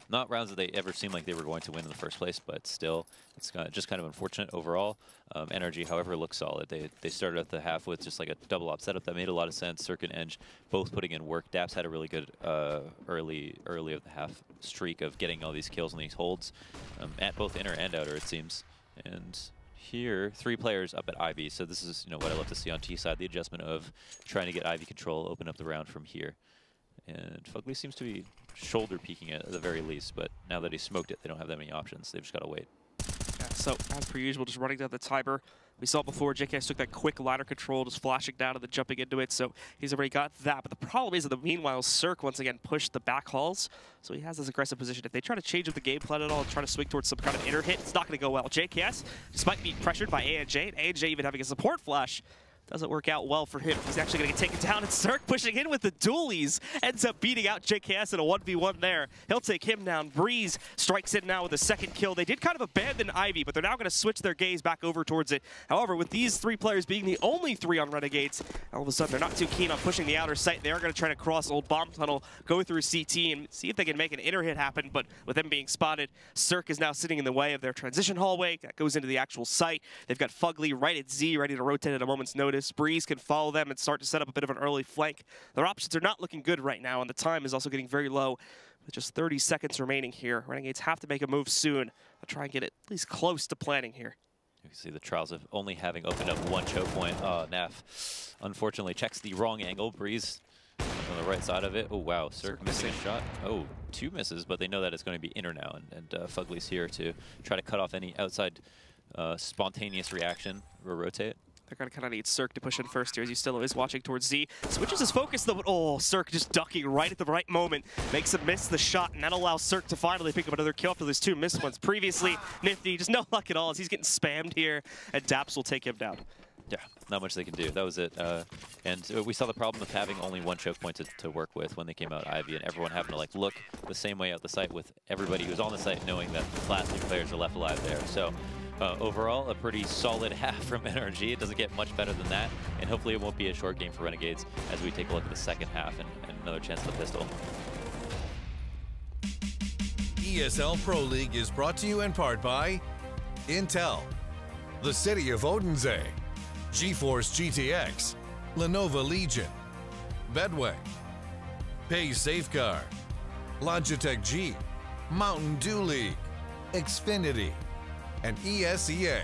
Not rounds that they ever seemed like they were going to win in the first place, but still, it's just kind of unfortunate overall. NRG, however, looks solid. They started at the half with just like a double op setup that made a lot of sense. Cirque and Eng both putting in work. Daps had a really good early of the half streak of getting all these kills and these holds at both inner and outer, it seems. And here, 3 players up at Ivy. So this is, you know, what I love to see on T side, the adjustment of trying to get Ivy control, open up the round from here. And Fugly seems to be shoulder peeking at the very least, but now that he smoked it, they don't have that many options. They've just got to wait. Yeah, so as per usual, just running down the timer. We saw before, JKS took that quick ladder control, just flashing down and then jumping into it, so he's already got that. But the problem is that meanwhile, Cirque once again pushed the back halls, so he has this aggressive position. If they try to change up the game plan at all and try to swing towards some kind of inner hit, it's not going to go well. JKS, despite being pressured by NRG, and NRG even having a support flash, doesn't work out well for him. He's actually going to get taken down, and Cirque pushing in with the dualies ends up beating out JKS in a 1v1 there. He'll take him down. Breeze strikes in now with the second kill. They did kind of abandon Ivy, but they're now going to switch their gaze back over towards it. However, with these 3 players being the only 3 on Renegades, all of a sudden they're not too keen on pushing the outer site. They are going to try to cross old bomb tunnel, go through CT, and see if they can make an inner hit happen. But with them being spotted, Cirque is now sitting in the way of their transition hallway that goes into the actual site. They've got Fugly right at Z, ready to rotate at a moment's notice. Breeze can follow them and start to set up a bit of an early flank. Their options are not looking good right now, and the time is also getting very low with just 30 seconds remaining here. Renegades have to make a move soon. I'll try and get it at least close to planning here. You can see the Trials of only having opened up one choke point. Naf unfortunately checks the wrong angle. Breeze on the right side of it. Oh, wow. Cirque missing a shot. Oh, 2 misses, but they know that it's going to be inner now. And Fugly's here to try to cut off any outside spontaneous reaction or rotate. They're going to kind of need Cirque to push in first here as Ustilo is watching towards Z. Switches his focus though, but oh, Cirque just ducking right at the right moment. Makes him miss the shot, and that allows Cirque to finally pick up another kill after those 2 missed ones previously. Nifty, just no luck at all as he's getting spammed here, and Daps will take him down. Yeah, not much they can do. That was it. And we saw the problem of having only one choke point to work with when they came out Ivy, and everyone having to like look the same way out the site with everybody who's on the site knowing that the last 2 players are left alive there. So overall, a pretty solid half from NRG. It doesn't get much better than that, and hopefully it won't be a short game for Renegades as we take a look at the second half and another chance at the pistol. ESL Pro League is brought to you in part by Intel, the City of Odense, GeForce GTX, Lenovo Legion, Bedway, Pay Safeguard, Logitech G, Mountain Dew League, Xfinity, and ESEA.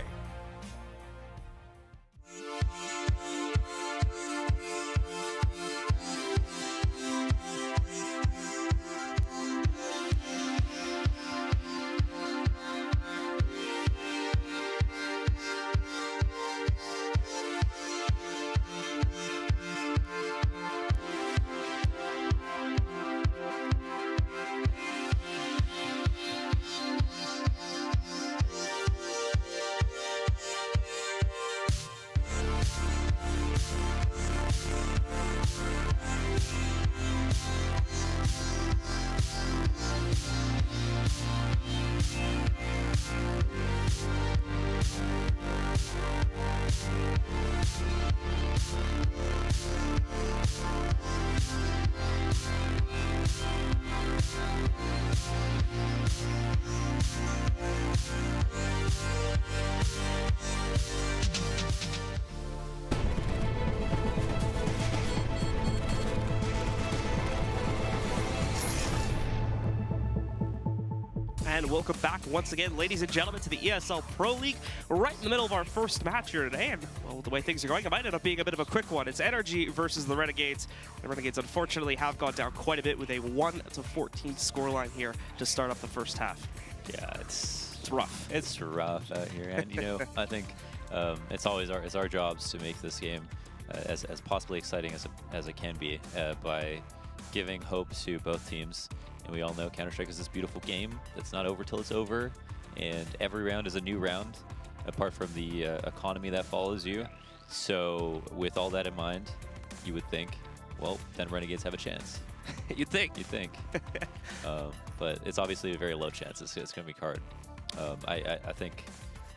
And welcome back once again, ladies and gentlemen, to the ESL Pro League. We're right in the middle of our first match here today, and well, the way things are going, it might end up being a bit of a quick one. It's NRG versus the Renegades. The Renegades, unfortunately, have gone down quite a bit with a 1-14 scoreline here to start up the first half. Yeah, it's rough. It's rough out here, and you know, I think it's always our jobs to make this game as possibly exciting as it can be by giving hope to both teams. And we all know Counter-Strike is this beautiful game that's not over till it's over, and every round is a new round, apart from the economy that follows you. So with all that in mind, you would think, well, then Renegades have a chance. You'd think. You'd think. But it's obviously a very low chance. It's going to be hard. I think,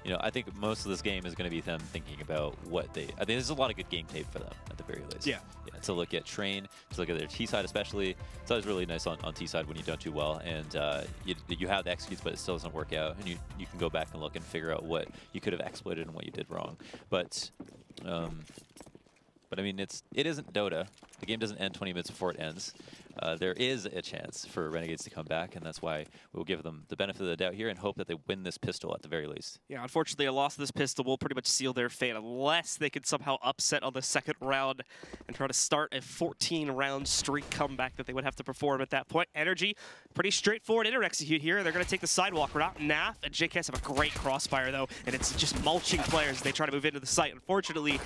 you know, I think most of this game is going to be them thinking about what they. I think there's a lot of good game tape for them at the very least. Yeah. To look at Train, to look at their T side especially. It's always really nice on T side when you don't do well, and you have the executes, but it still doesn't work out, and you can go back and look and figure out what you could have exploited and what you did wrong. But I mean, it isn't Dota. The game doesn't end 20 minutes before it ends. There is a chance for Renegades to come back, and that's why we'll give them the benefit of the doubt here and hope that they win this pistol at the very least. Yeah, unfortunately, a loss of this pistol will pretty much seal their fate unless they could somehow upset on the second round and try to start a 14-round streak comeback that they would have to perform at that point. NRG, pretty straightforward inter-execute here. They're going to take the sidewalk route. Naf and JKS have a great crossfire, though, and it's just mulching players as they try to move into the site. Unfortunately,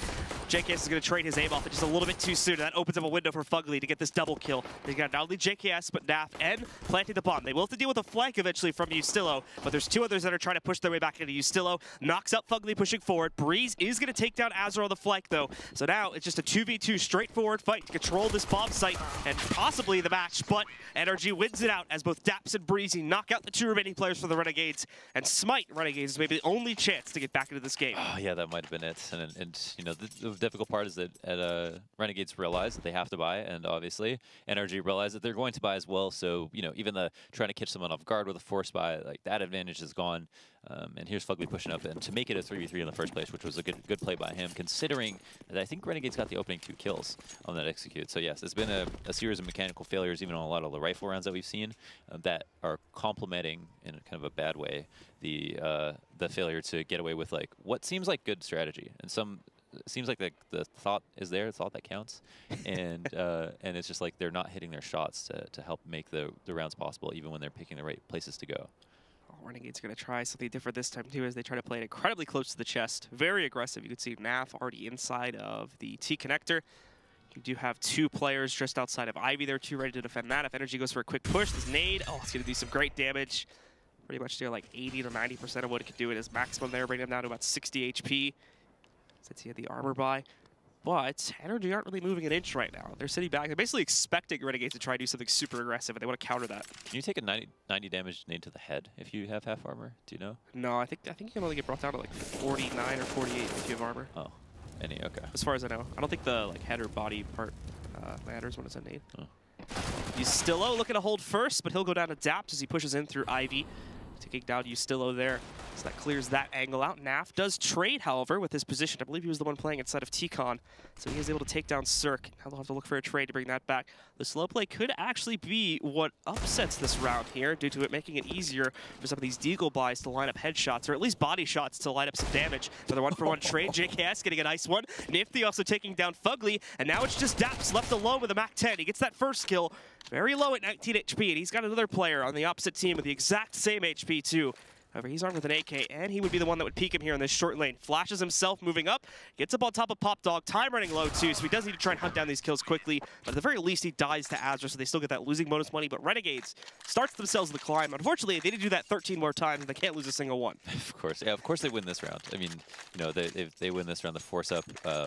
JKS is going to trade his aim off just a little bit too soon, and that opens up a window for Fugly to get this double kill. He's got not only JKS, but Naf and planting the bomb. They will have to deal with a flank eventually from Ustilo, but there's 2 others that are trying to push their way back into Ustilo. Knocks up Fugly pushing forward. Breeze is going to take down Azure on the flank, though. So now it's just a 2v2 straightforward fight to control this bomb site and possibly the match, but NRG wins it out as both Daps and Breezy knock out the 2 remaining players for the Renegades, and Smite Renegades is maybe the only chance to get back into this game. Oh, yeah, that might have been it. And you know, difficult part is that Renegades realize that they have to buy, and obviously NRG realize that they're going to buy as well. So, you know, even the trying to catch someone off guard with a force buy, like that advantage is gone. And here's Fugly pushing up and to make it a 3v3 in the first place, which was a good play by him, considering that I think Renegades got the opening 2 kills on that execute. So yes, it's been a series of mechanical failures, even on a lot of the rifle rounds that we've seen, that are complementing in kind of a bad way the failure to get away with like what seems like good strategy. And it seems like the thought is there, the thought that counts, and it's just like they're not hitting their shots to help make the rounds possible, even when they're picking the right places to go. Renegades going to try something different this time too, as they try to play it incredibly close to the chest. Very aggressive. You can see Naf already inside of the T connector. You do have 2 players just outside of Ivy there too, ready to defend that. If NRG goes for a quick push, this nade, oh, it's going to do some great damage. Pretty much do like 80 to 90% of what it can do at his maximum there, bringing him down to about 60 HP. Since he had the armor buy. But NRG aren't really moving an inch right now. They're sitting back. They're basically expecting Renegades to try to do something super aggressive, and they want to counter that. Can you take a 90 damage nade to the head if you have half armor? Do you know? No, I think you can only get brought down to like 49 or 48 if you have armor. Oh, okay. As far as I know. I don't think the like head or body part matters when it's a nade. Oh. Ustillo looking to hold first, but he'll go down adapt as he pushes in through Ivy. Taking down Ustillo there. So that clears that angle out. Naf does trade, however, with his position. I believe he was the one playing inside of T-Con. So he is able to take down Cirque. Now they'll have to look for a trade to bring that back. The slow play could actually be what upsets this round here, due to it making it easier for some of these Deagle buys to line up headshots, or at least body shots to line up some damage. Another 1-for-1 trade. JKS getting a nice one. Nifty also taking down Fugly. And now it's just Daps left alone with a Mac 10. He gets that first kill. Very low at 19 HP, and he's got another player on the opposite team with the exact same HP too. However, he's armed with an AK, and he would be the one that would peek him here in this short lane. Flashes himself, moving up, gets up on top of Pop Dog. Time running low too, so he does need to try and hunt down these kills quickly. But at the very least, he dies to Azra, so they still get that losing bonus money. But Renegades starts themselves the climb. Unfortunately, they need to do that 13 more times, and they can't lose a single one. Of course, yeah, of course they win this round. I mean, you know, if they win this round, the force up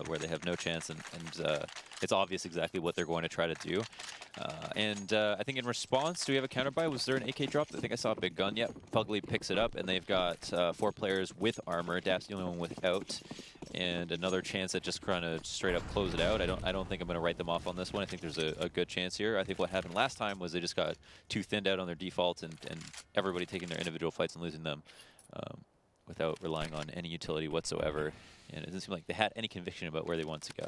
where they have no chance, and it's obvious exactly what they're going to try to do. I think in response, do we have a counter buy? Was there an AK drop? I think I saw a big gun. Yep, Fugly picks it up, and they've got 4 players with armor. Dap's the only one without, and another chance at just kind of straight up close it out. I don't think I'm going to write them off on this one. I think there's a good chance here. I think what happened last time was they just got too thinned out on their defaults, and everybody taking their individual fights and losing them without relying on any utility whatsoever. And it doesn't seem like they had any conviction about where they want to go.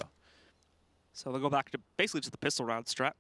So they'll go back to basically just the pistol round strat.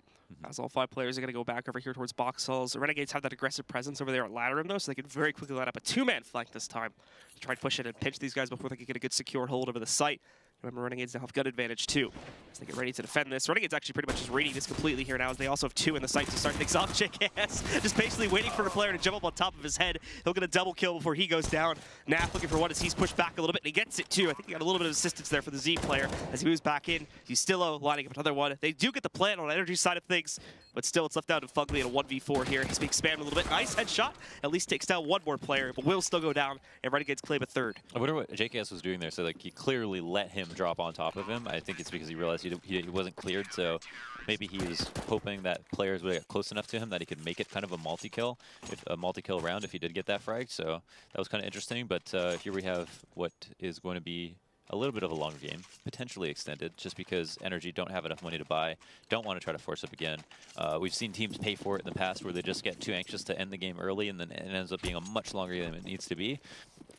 As all 5 players are going to go back over here towards box halls. The Renegades have that aggressive presence over there at ladder room, though, so they can very quickly line up a 2-man flank this time to try and push it and pinch these guys before they can get a good secure hold over the site. Remember, Renegades now have gun advantage too, as they get ready to defend this. Renegades actually pretty much just reading this completely here now, as they also have 2 in the site to start things off. JKS just patiently waiting for the player to jump up on top of his head. He'll get a double kill before he goes down. Naf looking for one as he's pushed back a little bit, and he gets it too. I think he got a little bit of assistance there for the Z player as he moves back in. Ustillo lining up another one. They do get the plant on the energy side of things, but still it's left down to Fugly in a 1v4 here. He's being spammed a little bit. Nice headshot. At least takes down 1 more player, but will still go down, and Renegades claim a 3rd. I wonder what JKS was doing there. So like he clearly let him drop on top of him. I think it's because he realized he wasn't cleared, so maybe he was hoping that players would get close enough to him that he could make it kind of a multi-kill round if he did get that frag. So that was kind of interesting. But here we have what is going to be a little bit of a longer game, potentially extended, just because NRG don't have enough money to buy, don't want to try to force up again. We've seen teams pay for it in the past where they just get too anxious to end the game early, and then it ends up being a much longer game than it needs to be.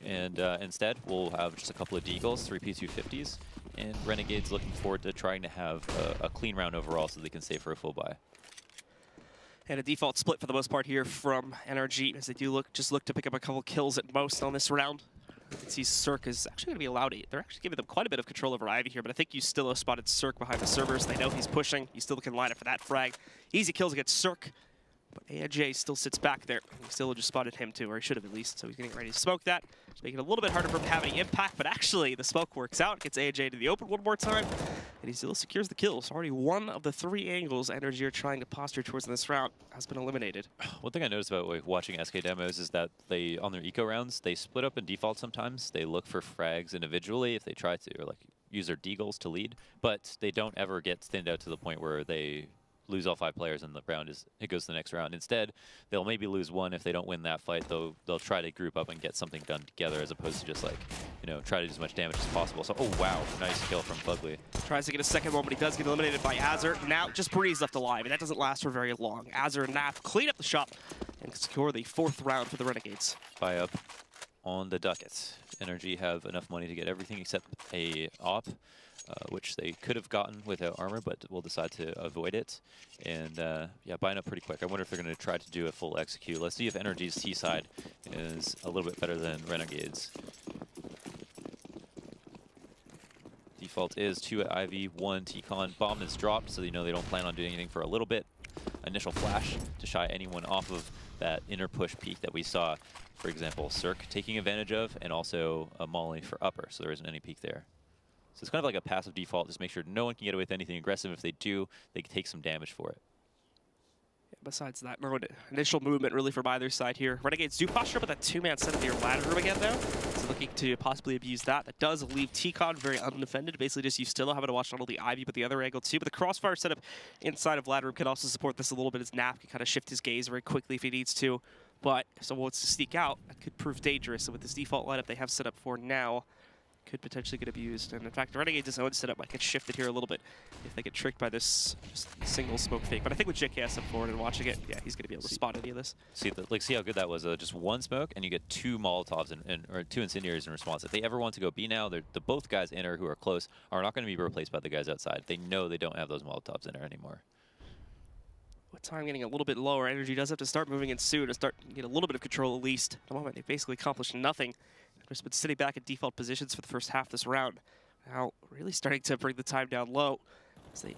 And instead, we'll have just a couple of Deagles, 3 P250s, and Renegades looking forward to trying to have a clean round overall so they can save for a full buy. And a default split for the most part here from NRG, as they do look to pick up a couple kills at most on this round. You can see Cirque is actually going to be allowed to. They're actually giving them quite a bit of control over Ivy here, but I think Ustillo spotted Cirque behind the servers. They know he's pushing. Ustillo can line up for that frag. Easy kills against Cirque, but AJ still sits back there. Ustillo just spotted him too, or he should have at least, so he's getting ready to smoke that. Making it a little bit harder for him to have any impact, but actually the smoke works out. Gets AJ to the open one more time, and he still secures the kills. Already 1 of the 3 angles NRG are trying to posture towards in this round has been eliminated. One thing I noticed about watching SK demos is that they, on their eco rounds, they split up in default sometimes. They look for frags individually if they try to, or like use their deagles to lead, but they don't ever get thinned out to the point where they lose all 5 players in the round, it goes to the next round. Instead, they'll maybe lose 1 if they don't win that fight. They'll try to group up and get something done together, as opposed to just like, you know, try to do as much damage as possible. So, oh wow, nice kill from Fugly. Tries to get a second one, but he does get eliminated by Azur. Now just Breeze left alive, and that doesn't last for very long. Azur and Naf clean up the shop and secure the 4th round for the Renegades. Buy up on the ducats. NRG have enough money to get everything except a op, which they could have gotten without armor, but will decide to avoid it. And yeah, buying up pretty quick. I wonder if they're going to try to do a full execute. Let's see if NRG's T side is a little bit better than Renegades. Default is 2 at Ivy, 1 T-Con. Bomb is dropped, so they know they don't plan on doing anything for a little bit. Initial flash to shy anyone off of that inner push peak that we saw. For example, Cirque taking advantage of, and also a Molly for upper, so there isn't any peak there. So it's kind of like a passive default, just make sure no one can get away with anything aggressive. If they do, they can take some damage for it. Yeah, besides that, no initial movement really from either side here. Renegades do posture up with that 2-man set of near ladder room again, though. So looking to possibly abuse that. That does leave T-Con very undefended. Basically just use Stilla, having to watch not only Ivy, but the other angle too. But the crossfire setup inside of ladder room can also support this a little bit, as Nap can kind of shift his gaze very quickly if he needs to. But if someone wants to sneak out, that could prove dangerous. So with this default lineup they have set up for now, could potentially get abused. And in fact, the Renegades' own setup might get shifted here a little bit if they get tricked by this just single smoke fake. But I think with JKS up forward and watching it, yeah, he's going to be able to spot any of this. See, see how good that was. Just 1 smoke, and you get 2 Molotovs or 2 incendiaries in response. If they ever want to go B now, the both guys in who are close are not going to be replaced by the guys outside. They know they don't have those Molotovs in there anymore. With time getting a little bit lower, NRG does have to start moving in soon to start get a little bit of control at least. At the moment, they've basically accomplished nothing. They've just been sitting back in default positions for the first half of this round. Now, really starting to bring the time down low as they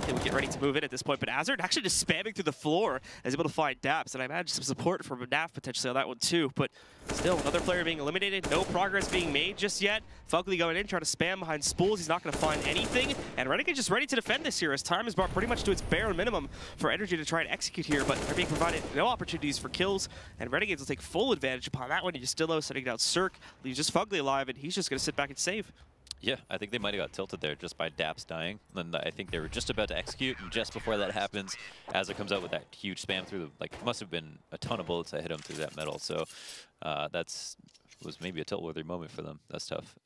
would get ready to move in at this point. But Azur actually just spamming through the floor is able to find Daps, and I imagine some support from Naf potentially on that one too. But still, another player being eliminated, no progress being made just yet. Fugly going in, trying to spam behind spools. He's not going to find anything. And Renegade just ready to defend this here as time is brought pretty much to its bare minimum for NRG to try and execute here, but they're being provided no opportunities for kills, and Renegades will take full advantage upon that one. Justillo setting down Cirque, leaves just Fugly alive, and he's just going to sit back and save. Yeah, I think they might have got tilted there just by Daps dying. And I think they were just about to execute, and just before that happens, as it comes out with that huge spam through the, like, must have been a ton of bullets that hit him through that metal. So was maybe a tilt-worthy moment for them. That's tough.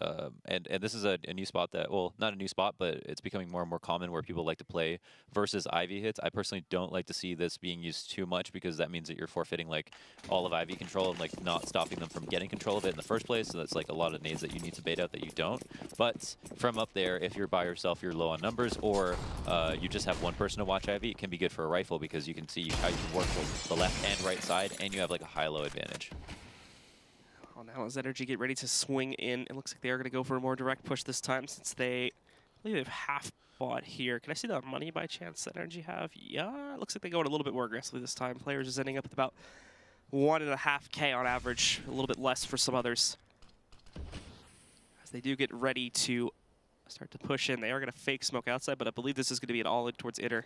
And this is a new spot that, well, not a new spot, but it's becoming more and more common where people like to play versus Ivy hits. I personally don't like to see this being used too much, because that means that you're forfeiting like all of Ivy control and like not stopping them from getting control of it in the first place. So that's like a lot of nades that you need to bait out that you don't. But from up there, if you're by yourself, you're low on numbers, or you just have one person to watch Ivy, it can be good for a rifle because you can see how you can work the left and right side, and you have like a high-low advantage. Now as NRG get ready to swing in, it looks like they are going to go for a more direct push this time, since I believe they've half bought here. Can I see the money by chance that NRG have? Yeah, it looks like they go in a little bit more aggressively this time. Players is ending up with about 1.5K on average, a little bit less for some others. As they do get ready to start to push in, they are going to fake smoke outside, but I believe this is going to be an all-in towards inner.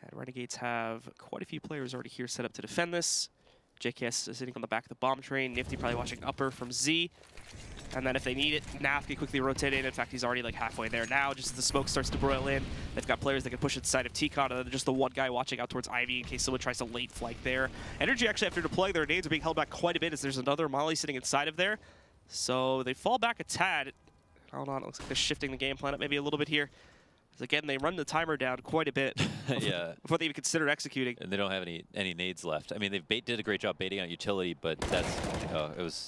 And Renegades have quite a few players already here set up to defend this. JKS is sitting on the back of the bomb train. Nifty probably watching upper from Z. And then if they need it, Naf can quickly rotate in. In fact, he's already like halfway there now. Just as the smoke starts to broil in, they've got players that can push inside of T-Con, and then just the one guy watching out towards Ivy in case someone tries to late flank there. NRG actually, after deploying their nades, are being held back quite a bit as there's another Molly sitting inside of there. So they fall back a tad. Hold on, it looks like they're shifting the game plan up maybe a little bit here. Again, they run the timer down quite a bit yeah. before they even consider executing. And they don't have any nades left. I mean, they did a great job baiting out utility, but that's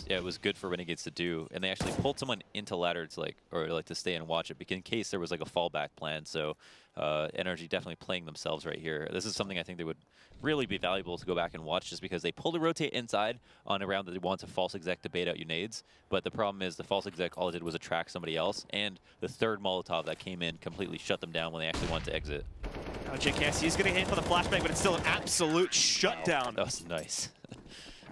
it was good for Renegades to do. And they actually pulled someone into ladder to to stay and watch it, in case there was like a fallback plan. So NRG definitely playing themselves right here. This is something I think they would really be valuable to go back and watch, just because they pulled a rotate inside on a round that they want to false exec to bait out your nades. But the problem is the false exec, all it did was attract somebody else, and the third Molotov that came in completely shut them down when they actually wanted to exit. Now JKS is going to hit for the flashbang, but it's still an absolute shutdown. That was nice.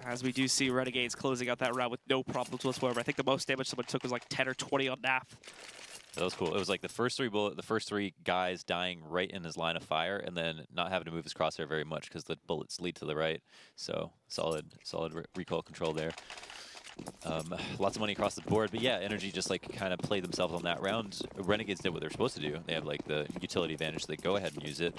As we do see Renegades closing out that round with no problems whatsoever. I think the most damage someone took was like 10 or 20 on Naf. That was cool. It was like the first three guys dying right in his line of fire, and then not having to move his crosshair very much because the bullets lead to the right. So solid recoil control there. lots of money across the board. But yeah, NRG just like kind of played themselves on that round. Renegades did what they're supposed to do. They have like the utility advantage. So they go ahead and use it,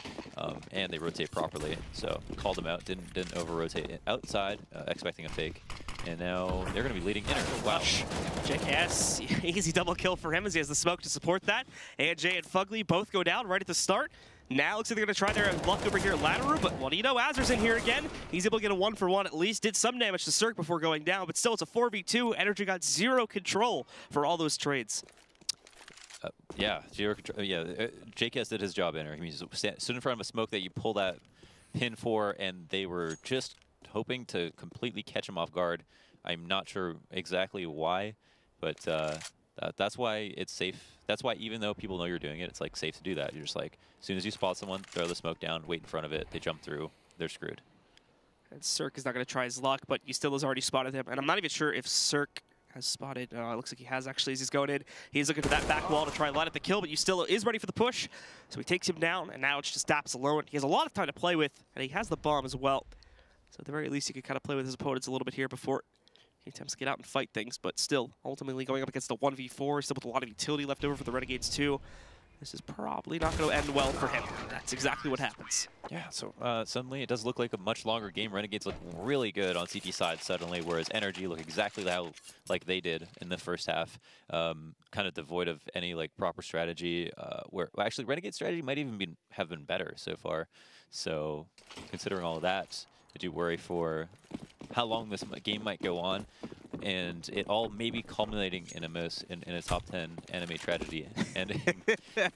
and they rotate properly. So called them out. Didn't over rotate outside, expecting a fake. And now they're going to be leading inner. Wow. JKS, easy double kill for him as he has the smoke to support that. AJ and Fugly both go down right at the start. Now looks like they're going to try their luck over here at Lataru, but what do you know, Azur's in here again. He's able to get a 1-for-1 at least. Did some damage to Cirque before going down, but still it's a 4v2. NRG got zero control for all those trades. Yeah, zero control. Yeah, JKS did his job, Inner. He stood in front of a smoke that you pull that pin for, and they were just hoping to completely catch him off guard. I'm not sure exactly why, but that's why it's safe. That's why even though people know you're doing it, it's like safe to do that. You're just like, as soon as you spot someone, throw the smoke down, wait in front of it, they jump through, they're screwed. And Cirque is not going to try his luck, but Eustill has already spotted him. And I'm not even sure if Cirque has spotted. It looks like he has actually as he's going in. He's looking for that back wall to try and line up the kill, but Eustill is ready for the push. So he takes him down, and now it's just Daps alone. He has a lot of time to play with, and he has the bomb as well. So at the very least, he could kind of play with his opponents a little bit here before he attempts to get out and fight things, but still, ultimately going up against a 1v4, still with a lot of utility left over for the Renegades too. This is probably not going to end well for him. That's exactly what happens. Yeah, so suddenly it does look like a much longer game. Renegades look really good on CT side suddenly, whereas NRG look exactly how like they did in the first half. Kind of devoid of any like proper strategy. Well, actually, Renegade strategy might even have been better so far. So considering all of that, I do worry for how long this game might go on, and it all maybe culminating in a top 10 anime tragedy, ending at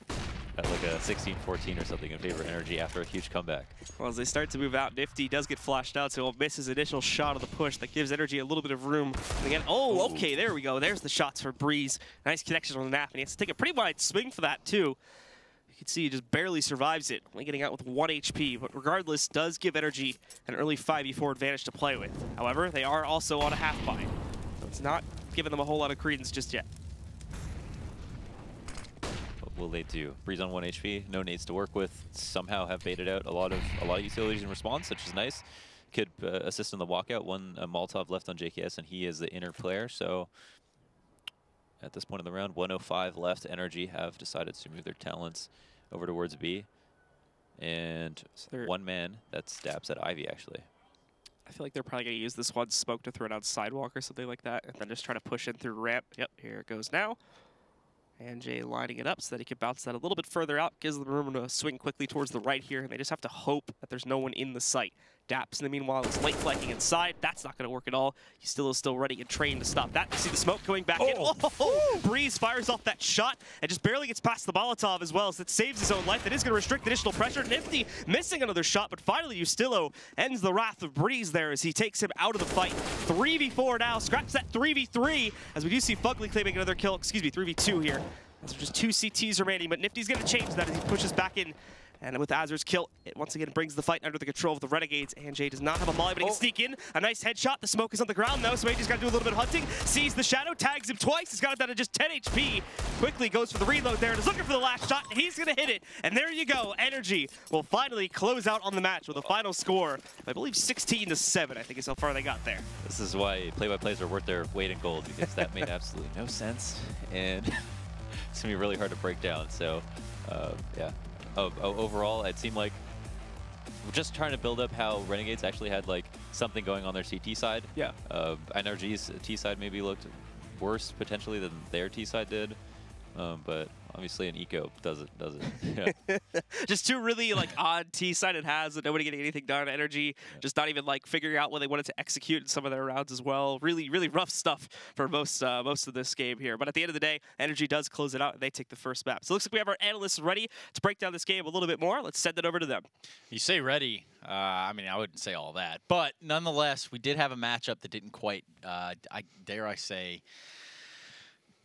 like a 16-14 or something in favor of NRG after a huge comeback. Well, as they start to move out, Nifty does get flashed out, so he'll miss his initial shot of the push. That gives NRG a little bit of room. And again, oh, okay, there we go. There's the shots for Breeze. Nice connection on the NAF, and he has to take a pretty wide swing for that too. You can see he just barely survives it, only getting out with 1 HP, but regardless, does give NRG an early 5v4 advantage to play with. However, they are also on a half buy, so it's not giving them a whole lot of credence just yet. What will they do? Breeze on 1 HP, no nades to work with, somehow have baited out a lot of utilities in response, which is nice. Could assist in the walkout. One Molotov left on JKS, and he is the inner player, so at this point in the round, 105 left. NRG have decided to move their talents over towards B. And one man, that's Daps at Ivy, actually. I feel like they're probably going to use this one smoke to throw down sidewalk or something like that, and then just try to push in through ramp. Yep, here it goes now. And Jay lining it up so that he can bounce that a little bit further out, gives them room to swing quickly towards the right here, and they just have to hope that there's no one in the site. Daps, in the meanwhile, is late flanking inside. That's not going to work at all. He still is ready and trained to stop that. You see the smoke going back in. Oh, Breeze fires off that shot and just barely gets past the Molotov as well, so that saves his own life. That is going to restrict additional pressure. Nifty missing another shot, but finally Eustillo ends the wrath of Breeze there as he takes him out of the fight. 3v4 now, scraps that 3v3 as we do see Fugly claiming another kill. Excuse me, 3v2 here. There's just 2 CTs remaining, but Nifty's going to change that as he pushes back in. And with Azur's kill, it once again brings the fight under the control of the Renegades. And Jay does not have a molly, but he can sneak in. A nice headshot. The smoke is on the ground, though, so AJ's got to do a little bit of hunting. Sees the shadow, tags him twice. He's got it down to just 10 HP. Quickly goes for the reload there and is looking for the last shot. And he's going to hit it. And there you go. NRG will finally close out on the match with a final score. I believe 16-7, I think is how far they got there. This is why play-by-plays are worth their weight in gold, because that made absolutely no sense. And it's going to be really hard to break down. So, yeah. Overall, it seemed like we're just trying to build up how Renegades actually had like something going on their CT side. Yeah. NRG's T side maybe looked worse potentially than their T side did, but obviously an eco does it. Yeah. Just 2 really like odd T-sided has and nobody getting anything done. NRG just not even like figuring out what they wanted to execute in some of their rounds as well. Really, really rough stuff for most of this game here. But at the end of the day, NRG does close it out and they take the first map. So it looks like we have our analysts ready to break down this game a little bit more. Let's send it over to them. You say ready. I mean, I wouldn't say all that. But nonetheless, we did have a matchup that didn't quite, dare I say,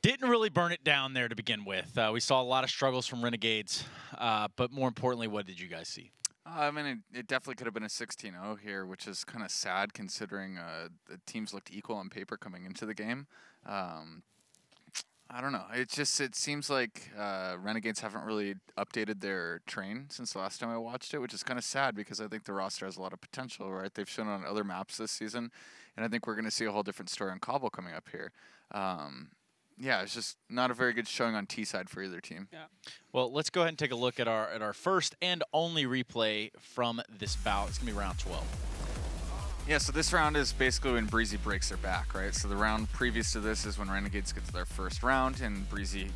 didn't really burn it down there to begin with. We saw a lot of struggles from Renegades, but more importantly, what did you guys see? I mean, it definitely could have been a 16-0 here, which is kind of sad considering the teams looked equal on paper coming into the game. I don't know. It seems like Renegades haven't really updated their train since the last time I watched it, which is kind of sad because I think the roster has a lot of potential, right? They've shown on other maps this season, and I think we're going to see a whole different story on Cobble coming up here. Yeah, it's just not a very good showing on T side for either team. Yeah. Well, let's go ahead and take a look at our first and only replay from this bout. It's going to be round 12. Yeah, so this round is basically when Breezy breaks their back, right? So the round previous to this is when Renegades get to their first round, and Breezy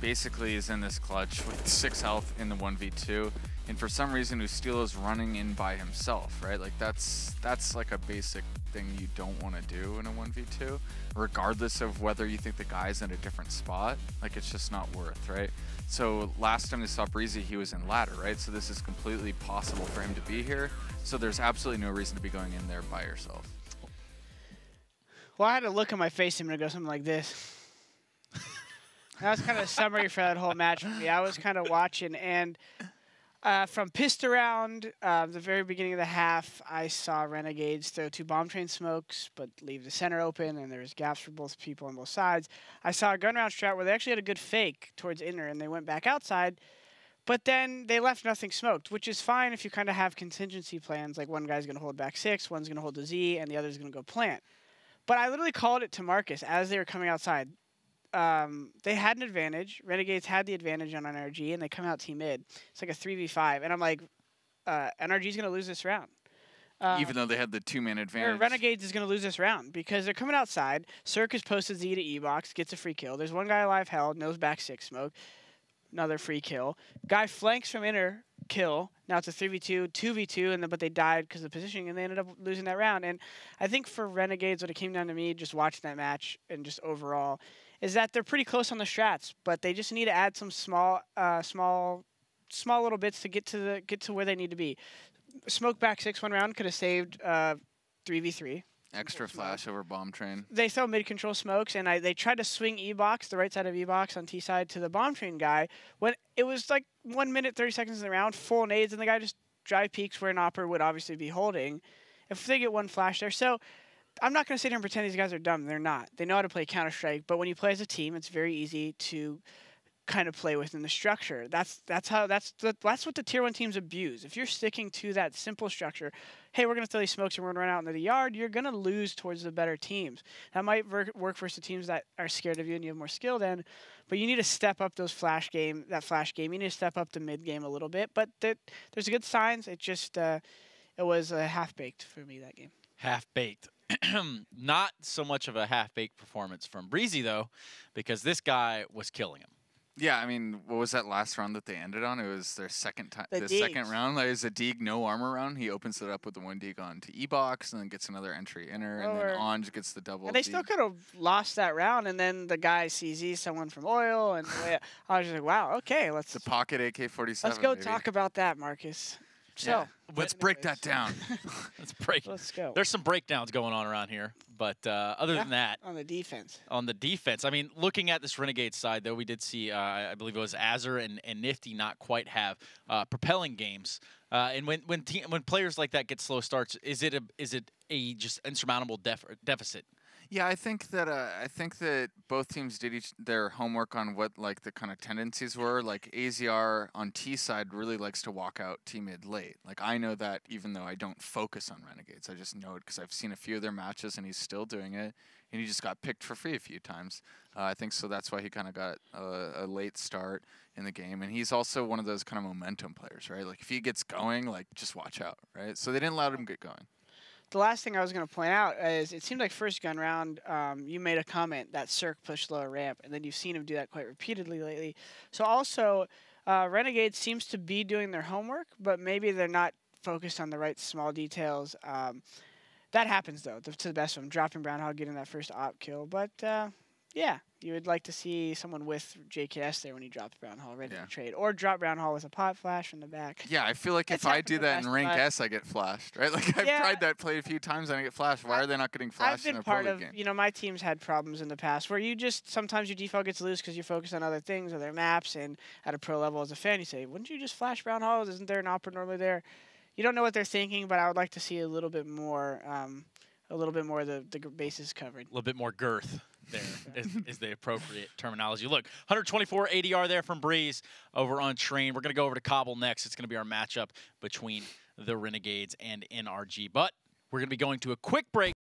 basically is in this clutch with 6 health in the 1v2. And for some reason, Ustilo is running in by himself, right? Like that's like a basic thing you don't want to do in a 1v2, regardless of whether you think the guy's in a different spot. Like it's just not worth, right? So last time they saw Breezy, he was in ladder, right? So this is completely possible for him to be here. So there's absolutely no reason to be going in there by yourself. Well, I had a look on my face a minute ago, something like this. That was kind of a summary for that whole match for me. I was kind of watching, and from pissed around the very beginning of the half, I saw Renegades throw 2 bomb train smokes, but leave the center open, and there was gaps for both people on both sides. I saw a gun round strat where they actually had a good fake towards inner, and they went back outside. But then they left nothing smoked, which is fine if you kind of have contingency plans, like one guy's going to hold back 6, one's going to hold the Z, and the other's going to go plant. But I literally called it to Marcus as they were coming outside. They had an advantage. Renegades had the advantage on NRG, and they come out team mid. It's like a 3v5, and I'm like, NRG's going to lose this round. Even though they had the 2-man advantage. Renegades is going to lose this round because they're coming outside. Cirque has posted Z to E-box, gets a free kill. There's one guy alive held, knows back 6 smoke. Another free kill. Guy flanks from inner, kill. Now it's a 3v2, 2v2, but they died because of the positioning, and they ended up losing that round. And I think for Renegades, what it came down to me, just watching that match and just overall, is that they're pretty close on the strats, but they just need to add some small little bits to get to where they need to be. Smoke back 6 one round could have saved 3v3. Extra flash over bomb train. They throw mid-control smokes, and they tried to swing E-box, the right side of E-box on T side to the bomb train guy. When it was like 1 minute, 30 seconds in the round, full nades, and the guy just drive peaks where an Opper would obviously be holding. If they get one flash there. So I'm not going to sit here and pretend these guys are dumb. They're not. They know how to play Counter-Strike, but when you play as a team, it's very easy to kind of play within the structure. That's what the tier 1 teams abuse. If you're sticking to that simple structure, hey, we're going to throw these smokes and we're going to run out into the yard, you're going to lose towards the better teams. That might work for some teams that are scared of you and you have more skill then, but you need to step up that flash game. You need to step up the mid game a little bit, but there's good signs. It just it was half-baked for me, that game. Half-baked. Not so much of a half-baked performance from Breezy, though, because this guy was killing him. Yeah, I mean, what was that last round that they ended on? It was their second round. Like, it was a Deeg no armor round. He opens it up with the 1 Deeg on to E-box and then gets another entry inner, and then Anj gets the double. And they still could have lost that round, and then the guy CZ someone from Oil, and I was just like, wow, okay, let's... The pocket AK-47, Let's go baby. talk about that, Marcus. So, yeah. Let's break that down. Let's go. There's some breakdowns going on around here, but other than that, on the defense. I mean, looking at this Renegade side, though, we did see, I believe it was Azure and Nifty not quite have propelling games. And when players like that get slow starts, is it a just insurmountable deficit? Yeah, I think that both teams did their homework on what like the kind of tendencies were. Like AZR on T side really likes to walk out T mid late. Like I know that even though I don't focus on Renegades, I just know it because I've seen a few of their matches and he's still doing it. And he just got picked for free a few times. I think so. That's why he kind of got a late start in the game. And he's also one of those kind of momentum players, right? Like if he gets going, like just watch out, right? So they didn't let him get going. The last thing I was going to point out is it seemed like first gun round, you made a comment that Cirque pushed lower ramp, and then you've seen him do that quite repeatedly lately. So also, Renegade seems to be doing their homework, but maybe they're not focused on the right small details. That happens, though, to the best of them. Dropping Brown Hall, getting that first op kill. But, yeah, you would like to see someone with JKS there when he drops Brown Hall ready to trade. Or drop Brown Hall with a pot flash from the back. Yeah, I feel like if I do that in Rank S, I get flashed, right? Like, I've tried that play a few times and I get flashed. Why are they not getting flashed in a pro league game? You know, my team's had problems in the past where you just, sometimes your default gets loose because you focus on other things, other maps, and at a pro level as a fan, you say, wouldn't you just flash Brown Hall? Isn't there an opera normally there? You don't know what they're thinking, but I would like to see a little bit more of the bases covered. A little bit more girth. there is the appropriate terminology. Look, 124 ADR there from Breeze over on Train. We're going to go over to Cobble next. It's going to be our matchup between the Renegades and NRG. But we're going to be going to a quick break.